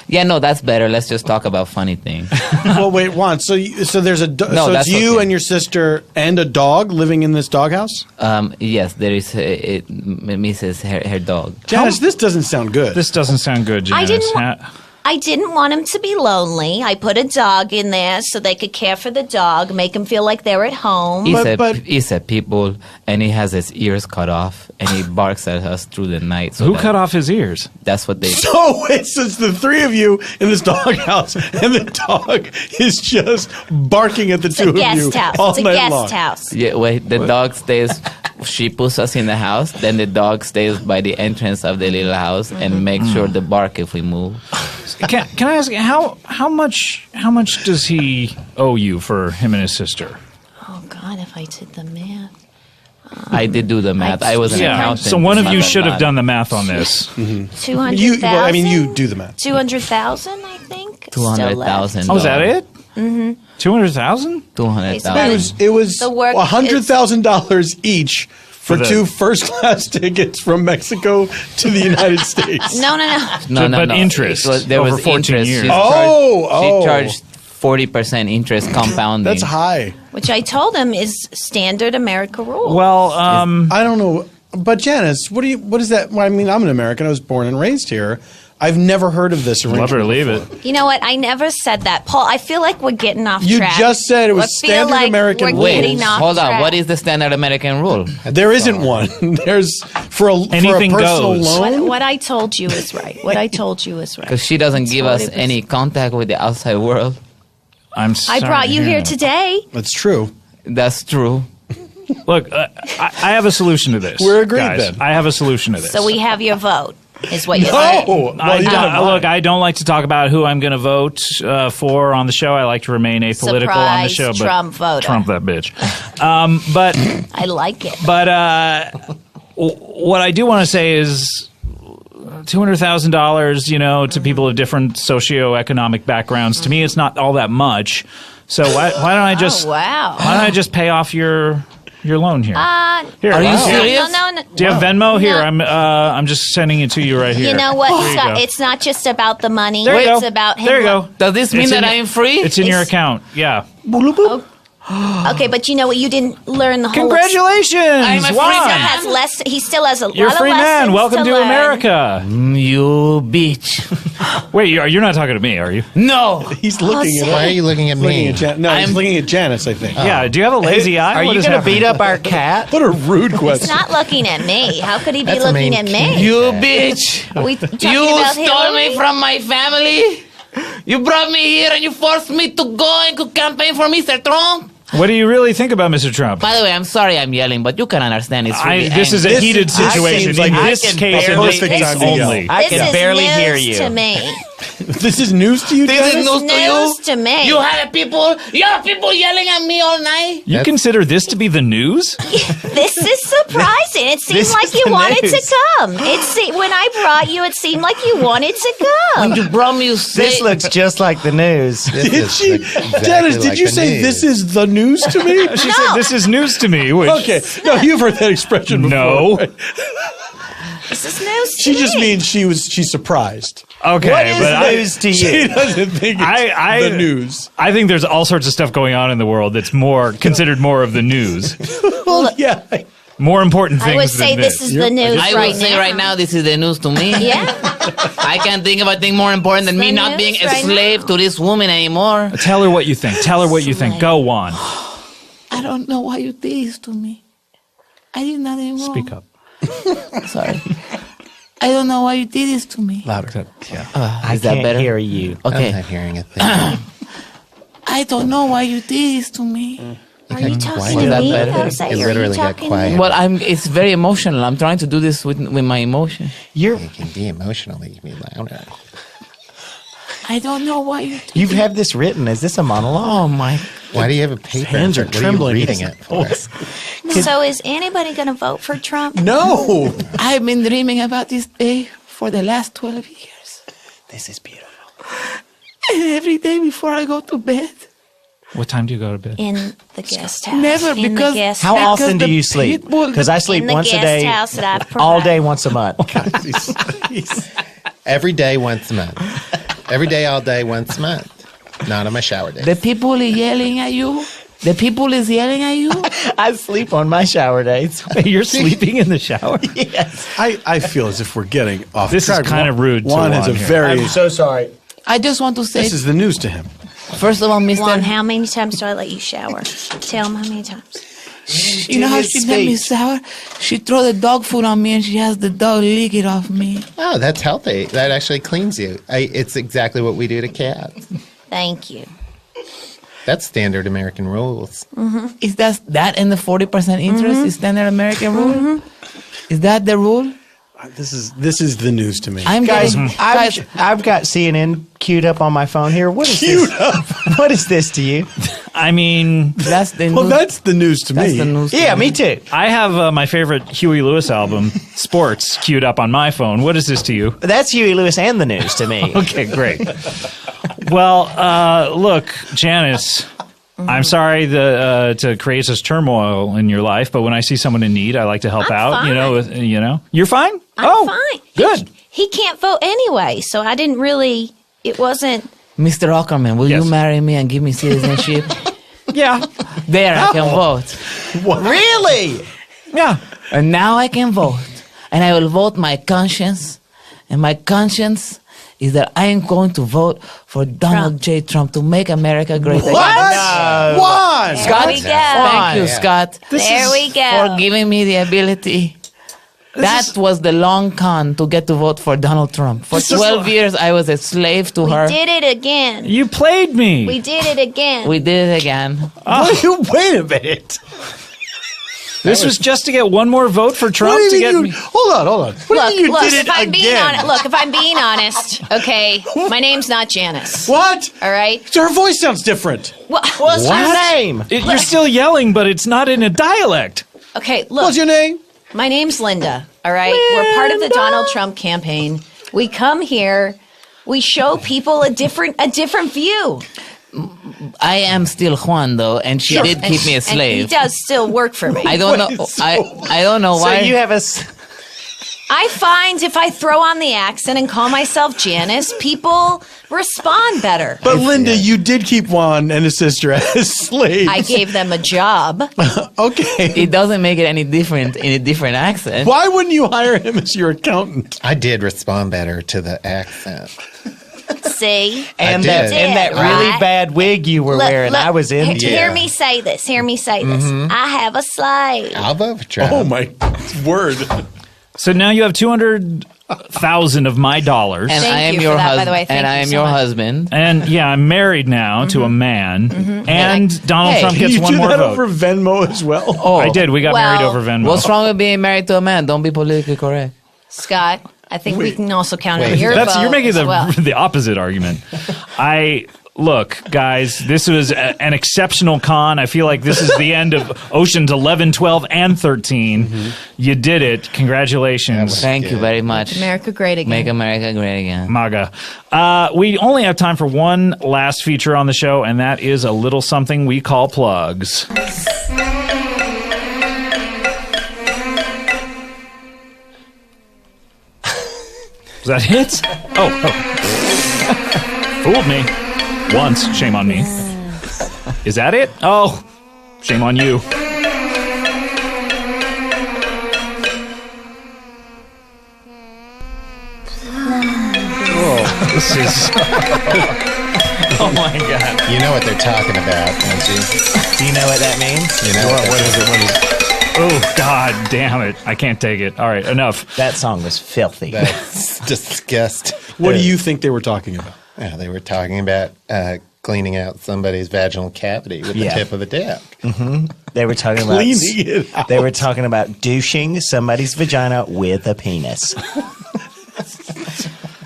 Yeah, no, that's better. Let's just talk about funny things. Well, wait, Juan. So there's a so it's that's you okay. and your sister and a dog living in this doghouse? Yes, there is Mrs. Her dog. Janice, this doesn't sound good. This doesn't sound good, Janice. I didn't want him to be lonely. I put a dog in there so they could care for the dog, make him feel like they're at home. He's a pit bull, and he has his ears cut off, and he barks at us through the night. So Who cut off his ears? That's what they. So it's the three of you in this doghouse, and the dog is just barking at the two of you all It's a night guest long. house. Yeah, wait. The dog stays. She puts us in the house. Then the dog stays by the entrance of the little house and makes sure to bark if we move. Can I ask how much does he owe you for him and his sister? Oh, God, if I did the math. I did do the math. I was an accountant. So one of It's you not should that have bad. done the math on this. 200,000? You do the math. 200,000, I think. 200,000. Oh, is that it? Mm-hmm. 200,000? 200,000. It was The work $100,000 each for the- two first-class tickets from Mexico to the United States. No. But interest There over was 14 interest. years. Oh. She charged 40% interest compounding. That's high. Which I told him is standard America rule. Well, I don't know, but Janice, what is that? Well, I mean, I'm an American. I was born and raised here. I've never heard of this arrangement. love her to leave before. it. You know what? I never said that. Paul, I feel like we're getting off You track. just said it was I feel standard like American we're rules. Wait, getting off hold on. track. What is the standard American rule? There isn't one. There's for a Anything personal goes. loan. What I told you is right. What I told you is right. Because she doesn't give us 40%. any contact with the outside world. I'm sorry. I brought you to hear here that. today. That's true. That's true. Look, I have a solution to this. We're agreed guys. then. I have a solution to this. So we have your vote, is what you're saying. Oh, well, you don't look, I don't like to talk about who I'm going to vote for on the show. I like to remain apolitical on the Surprise show. But Trump voter. Trump that bitch. But I like it. what I do want to say is $200,000, to people of different socioeconomic backgrounds. To me, it's not all that much. So why don't I just Oh, wow. why don't I just pay off your loan here? Here, Are you wow. serious? No. Do you have Venmo? Here, No. I'm just sending it to you right here. You know what? There you go. It's not just about the money. There you It's go. about him. There you go. Does this mean It's in that your- I'm free? It's in your It's- account. Yeah. Okay, but you know what? You didn't learn the whole. Congratulations, I'm a free Juan. man. Has less. He still has a You're a lot free of lessons man. Welcome to learn. America. You bitch. Wait, you're not talking to me, are you? No. He's looking at Why are you looking at me? he's looking at Janice, I think. Yeah. Do you have a lazy eye? Are What you is going to happening? beat up our cat? What a rude He's question. not looking at me. How could he be That's a looking mean at me? You bitch. Are we talking You about stole Hillary? me from my family. You brought me here and you forced me to go and to campaign for Mr. Trump. What do you really think about Mr. Trump? By the way, I'm sorry I'm yelling, but you can understand it's really This is a This heated seems situation. like In I this can case, in barely- this case Perfect time to only. I This can is barely news hear you. to me. This is news to you, This Janice? is news to you. News to me. You have people yelling at me all night. You consider this to be the news? This is surprising. It seemed this like is you the wanted news. to come. When I brought you, it seemed like you wanted to come. When you brought me, you say, This looks just like the news. Did she, Dennis? Did you say this is the news to me? She said, "This is news to me." Which, Okay, no, you've heard that expression before. No. right? This is news to She me. just means she's surprised. Okay, What is but news to She you? doesn't think it's the news. I think there's all sorts of stuff going on in the world that's considered more of the news. Well, yeah. More important things I would than say this is the news I right will say now. right now, this is the news to me. Yeah. I can't think of a thing more important than It's me the not being news a right slave now. to this woman anymore. Tell her what you think. Tell her what you think. Go on. I don't know why you did this to me. I did nothing wrong. Speak up. Sorry. I don't know why you did this to me. Louder. Yeah. I Is that can't better? hear you. I'm Okay. not hearing a thing. I don't know why you did this to me. Are you talking quiet. to Is that me? better? Jose? It Are you literally got talking quiet. to me? Well, it's very emotional. I'm trying to do this with my emotion. You're You can be emotional, but you can be louder. I don't know why you did you have this written. Is this a monologue? Oh my. Why do you have a paper? hands are What trembling. Are you reading it for? So is anybody going to vote for Trump? No. I've been dreaming about this day for the last 12 years. This is beautiful. And every day before I go to bed. What time do you go to bed? In the guest house. Never, In the because- guest How house. often do the you sleep? people- Because I sleep In the once a guest day, house that I all provide. day, once a month. Every day, once a month. Every day, all day, once a month. Not on my shower day. The people are yelling at you. The people is yelling at you. I sleep on my shower days. You're sleeping in the shower? Yes. I feel as if we're getting off This is track. kind of rude to Juan has a Juan here. very. I'm so sorry. I just want to say, This is the news to him. first of all, Mr. Juan, how many times do I let you shower? Tell him how many times. You know how his she let me speech. shower? She throw the dog food on me and she has the dog lick it off me. Oh, that's healthy. That actually cleans you. It's exactly what we do to cats. Thank you. That's standard American rules. Is that in the 40% interest? Is standard American rule? Is that the rule? This is the news to me. I'm Guys, getting, I've got CNN queued up on my phone here. What is Queued this? What is this to you? I mean, that's the Well, news. that's the news to That's me. the news. Yeah, me too. I have my favorite Huey Lewis album, Sports, queued up on my phone. What is this to you? That's Huey Lewis and the news to me. Okay, great. Well, look, Janice, I'm sorry to create such turmoil in your life, but when I see someone in need, I like to help I'm out. fine. You know, you're fine. I'm fine. Good. He can't vote anyway, so I didn't really. It wasn't. Mr. Ackerman, will Yes. you marry me and give me citizenship? Yeah, There, I can vote. Really? yeah. And now I can vote. And I will vote my conscience. And my conscience is that I am going to vote for Donald J. Trump to make America great again. Juan! There we go. Thank you, Scott, There we for go. giving me the ability. That was the long con to get to vote for Donald Trump. For 12 years, I was a slave to her. We did it again. You played me. We did it again. We did it again. Wait a minute. This was just to get one more vote for Trump What do to you get mean me. Hold on. What do you mean you did it if I'm being again? honest, if I'm being honest, okay, my name's not Janice. What? All right. Her voice sounds different. What's your name? You're still yelling, but it's not in a dialect. Okay, look. What's your name? My name's Linda. All right. We're part of the Donald Trump campaign. We come here. We show people a different view. I am still Juan, though, and she did keep me a And he slave. does still work for me. I don't know. I don't know So why. you have a. I find if I throw on the accent and call myself Janice, people respond better. But Linda, you did keep Juan and his sister as slaves. I gave them a job. Okay. It doesn't make it any different in a different accent. Why wouldn't you hire him as your accountant? I did respond better to the accent. See? And I that, did. and that really Right. bad wig you were wearing, I was in. Hear me say this. Hear me say this. I have a slave. I'll vote for Trump. Oh my word. So now you have 200,000 of my dollars. And Thank I am you for your that, by husband. the way. Thank And I you am so your much. husband. And yeah, I'm married now to a man. And Donald Hey, Trump Can gets you one do more that vote. over Venmo as well? Oh, I did. We got married Well, over Venmo. What's wrong with being married to a man? Don't be politically correct. Scott, I think we can also count on Wait. your You're vote making as the well. the opposite argument. I Look, guys, this was an exceptional con. I feel like this is the end of Oceans 11, 12, and 13. You did it. Congratulations. Thank you very much. America great again. Make America great again. MAGA. We only have time for one last feature on the show, and that is a little something we call plugs. Is that it? Oh. Fooled me. Once. Shame on me. Is that it? Oh. Shame on you. Oh, this is... Oh my God. You know what they're talking about, don't you? Do you know what that means? You know What is it? What is it? Oh, God damn it. I can't take it. All right, enough. That song was filthy. That's disgusting. What do you think they were talking about? Yeah, they were talking about cleaning out somebody's vaginal cavity with the tip of a dick. They were talking about Cleaning it out. They were talking about douching somebody's vagina with a penis.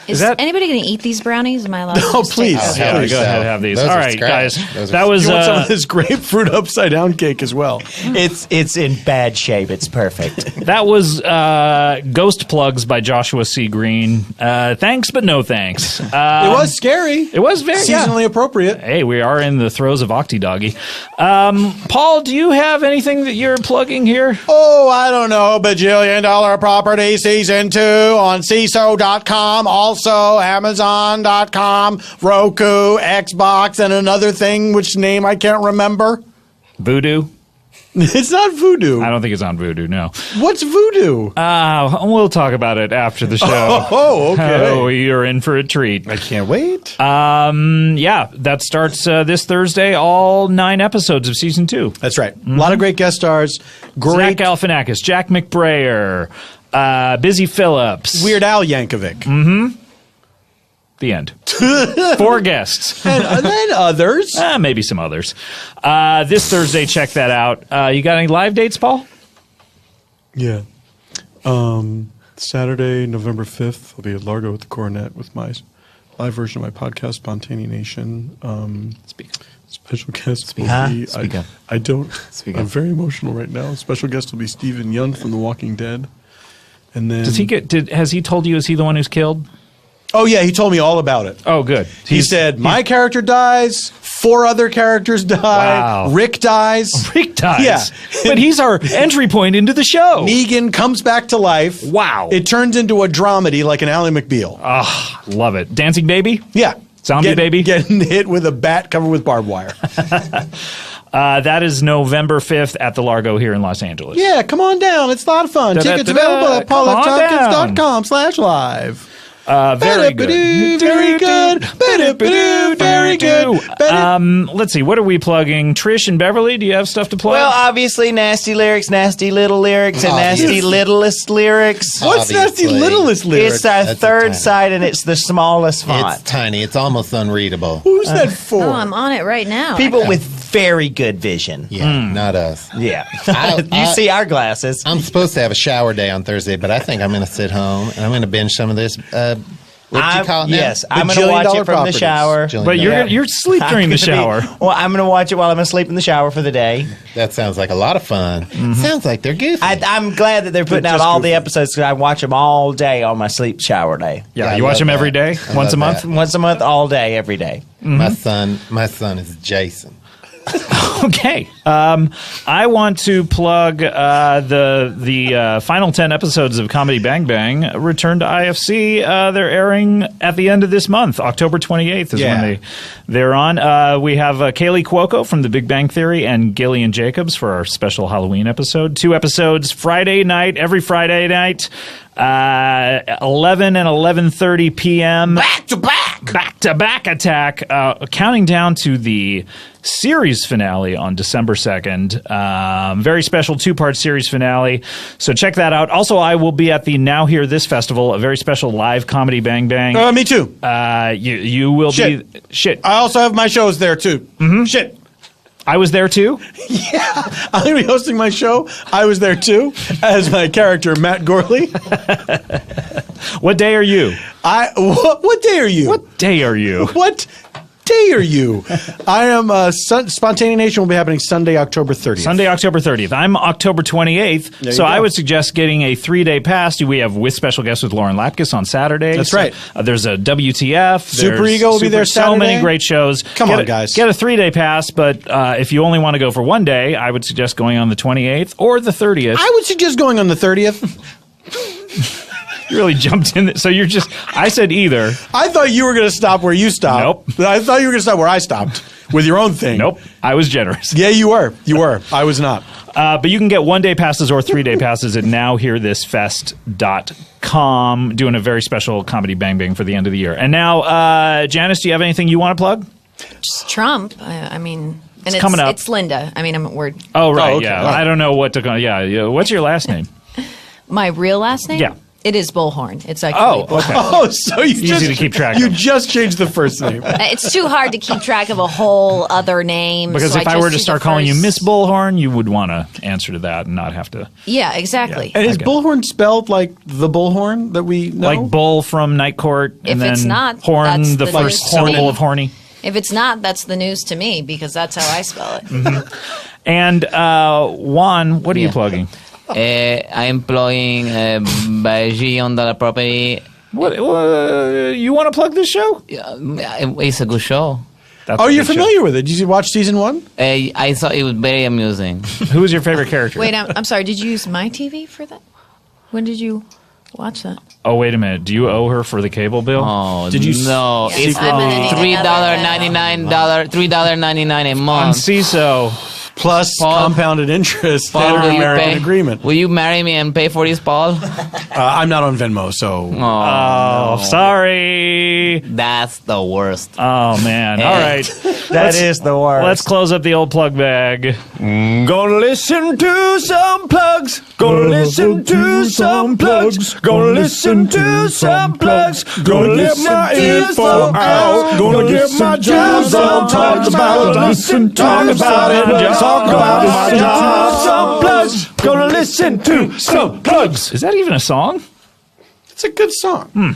Is that- anybody going to eat these brownies? Am I allowed to Oh, just please. take Yeah, those? go ahead and have these. Those All are right, scratch. guys. Those are That was... You want some of this grapefruit upside down cake as well? It's in bad shape. It's perfect. That was Ghost Plugs by Joshua C. Green. Thanks, but no thanks. It was scary. It was very Seasonally appropriate. Hey, we are in the throes of Octi Doggy. Paul, do you have anything that you're plugging here? Oh, I don't know. $1 Bajillion Property Season 2 on CISO.com. Also, Amazon.com, Roku, Xbox, and another thing, which name I can't remember. Voodoo? It's not Voodoo. I don't think it's on Voodoo, no. What's Voodoo? We'll talk about it after the show. Oh, okay. Oh, you're in for a treat. I can't wait. Yeah, that starts this Thursday, all 9 episodes of Season 2. That's right. A lot of great guest stars. Great. Zach Galifianakis, Jack McBrayer, Busy Phillips. Weird Al Yankovic. The end. 4 guests. And then others. Maybe some others. This Thursday, check that out. You got any live dates, Paul? Yeah. Saturday, November 5th, I'll be at Largo at the Coronet with my live version of my podcast, Spontaneous Nation. Speak. Special guest will Huh? be... Speak up. I'm very emotional right now. Special guest will be Stephen Yun from The Walking Dead. And then... Has he told you, is he the one who's killed? Oh, yeah, he told me all about it. Oh, good. He said, my character dies, 4 other characters die, Wow. Rick dies. Rick dies. Yeah. But he's our entry point into the show. Negan comes back to life. Wow. It turns into a dramedy like an Ally McBeal. Love it. Dancing Baby? Yeah. Zombie baby? Getting hit with a bat covered with barbed wire. That is November 5th at the Largo here in Los Angeles. Yeah, come on down. It's a lot of fun. Tickets available at Come on down. paulftompkins.com/live. Very good. Very good. Very good. Let's see. What are we plugging? Trish and Beverly, do you have stuff to plug? Well, obviously, nasty lyrics, nasty little lyrics, and nasty Obviously. littlest lyrics. What's nasty Obviously. littlest lyrics? It's our That's third tiny. side, and it's the smallest It's font. tiny. It's almost unreadable. Who's that for? Oh, I'm on it right now. People with very good vision. Yeah, not us. Yeah. I- You see our glasses. I'm supposed to have a shower day on Thursday, but I think I'm going to sit home and I'm going to binge some of this. What did you call it now? Yes, I'm going to Bajillion watch dollar it from properties. the shower. Jillian But Bell. you're asleep during the shower. Well, I'm going to watch it while I'm asleep in the shower for the day. That sounds like a lot of fun. Sounds like they're goofy. I'm glad that they're putting out just all goofy. the episodes because I watch them all day on my sleep shower day. Yeah, I you watch love them that. every day? I Once a love month? that. Once a month, all day, every day. My son is Jason. Okay. I want to plug the final 10 episodes of Comedy Bang Bang return to IFC. They're airing at the end of this month. October 28th is when they're on. We have Kaylee Cuoco from The Big Bang Theory and Gillian Jacobs for our special Halloween episode. 2 episodes Friday night, every Friday night. 11 and 11:30 p.m. Back-to-back attack, counting down to the series finale on December 2nd. Very special 2-part series finale. So check that out. Also, I will be at the Now Hear This Festival, a very special live comedy Bang Bang. Me too. You will be... Shit. I also have my shows there too. Shit. I was there too? I'm going to be hosting my show. I was there too, as my character, Matt Gorley. What day are you? What day are you? What day are you? What dare you? I am Spontaneous Nation will be happening Sunday, October 30th. Sunday, October 30th. I'm October 28th, so I would suggest getting a 3-day pass. We have with special guests with Lauren Lapkus on Saturday. That's right. There's a WTF. Super Ego will be there Saturday. So many great shows. Come on, guys. Get a 3-day pass, but if you only want to go for 1 day, I would suggest going on the 28th or the 30th. I would suggest going on the 30th. You really jumped in. So you're just, I said either. I thought you were going to stop where you stopped. Nope. I thought you were going to stop where I stopped with your own thing. Nope. I was generous. Yeah, you were. You were. I was not. But you can get 1-day passes or 3-day passes at nowhearthisfest.com, doing a very special comedy bang bang for the end of the year. And now, Janice, do you have anything you want to plug? Just Trump. I mean, and it's coming up. It's Linda. I mean, we're Oh, right. okay. Yeah. I don't know what to call. Yeah. What's your last name? my real last name. Yeah. It is Bullhorn. It's actually Okay. Oh, so you Easy to keep track You of. just changed the first name. It's too hard to keep track of a whole other name. Because so if I just were to do start the calling you first- Miss Bullhorn, you would want to answer to that and not have to. Yeah, exactly. And is Okay. bullhorn spelled like the bullhorn that we know? Like bull from Night Court, and If then it's not, horn, that's the the first news. syllable Horny. of horny. If it's not, that's the news to me because that's how I spell it. And Juan, what are you Yeah. plugging? I'm plugging Baiji on the property. What you want to plug this show? It's a good show. That's Oh, a you're good show. familiar with it? Did you watch season 1? I thought it was very amusing. Who was your favorite character? Wait, I'm sorry. Did you use my TV for that? When did you watch that? Oh, wait a minute. Do you owe her for the cable bill? Oh, Did you no! Yes, It's I'm gonna need another $3.99 a On month. CISO. Plus Paul- compounded interest, Paul, standard will you American pay? agreement. Will you marry me and pay for this, Paul? I'm not on Venmo, so Oh, sorry. That's the worst. Oh, man. All right. That is the worst. Let's close up the old plug bag. Gonna listen to some plugs. Gonna listen to some plugs. Gonna listen to some plugs. Gonna get my info out. Gonna get my jobs on. Talk about it. Talk about it. Talk about my job. Some plugs. Gonna listen to some plugs. Is that even a song? it's a good song.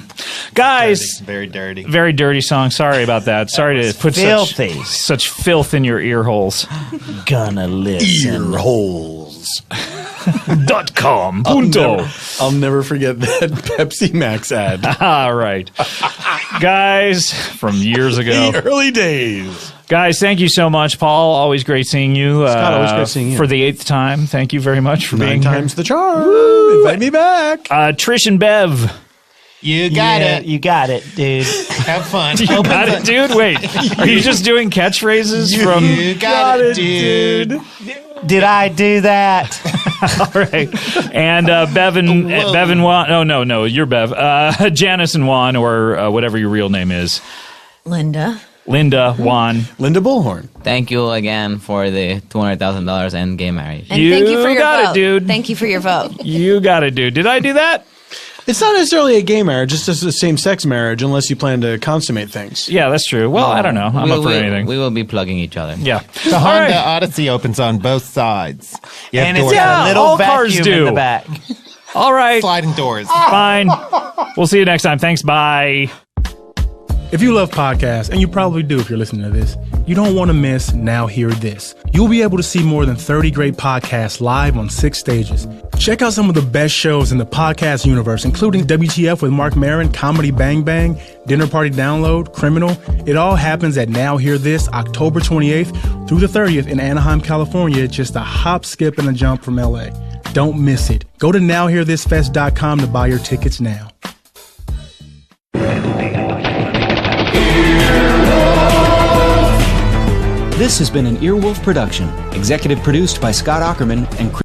Guys, Very dirty. very dirty song. Sorry about that. Sorry to put filthy. such filth in your ear holes. Gonna listen. Holes. .com. Punto. I'll never forget that Pepsi Max ad. All right. Guys, from years ago. The early days. Guys, thank you so much. Paul, always great seeing you. Scott, always great seeing you. For the 8th time. Thank you very much for 9 being times the charm. Invite me back. here. Trish and Bev. You got it. You got it, dude. Have fun. You got it, dude? Wait. Are you just doing catchphrases from... You got it, dude. Did I do that? All right. And Bev and Juan. Oh, no. You're Bev. Janice and Juan, or whatever your real name is. Linda. Linda, Juan. Linda Bullhorn. Thank you again for the $200,000 and gay marriage. And You thank you for your got it, vote. dude. Thank you for your vote. You got it, dude. Did I do that? It's not necessarily a gay marriage, it's just a same-sex marriage unless you plan to consummate things. Yeah, that's true. Well, I don't know. I'm up for anything. We will be plugging each other. Yeah. The All Honda right. Odyssey opens on both sides. You have And it's doors got Yeah, a little all cars vacuum in do. the back. All right. sliding doors. Fine. We'll see you next time. Thanks. Bye. If you love podcasts, and you probably do if you're listening to this, you don't want to miss Now Hear This. You'll be able to see more than 30 great podcasts live on 6 stages. Check out some of the best shows in the podcast universe, including WTF with Mark Maron, Comedy Bang Bang, Dinner Party Download, Criminal. It all happens at Now Hear This, October 28th through the 30th in Anaheim, California, just a hop, skip, and a jump from LA. Don't miss it. Go to nowhearthisfest.com to buy your tickets now. This has been an Earwolf production, executive produced by Scott Ackerman and Chris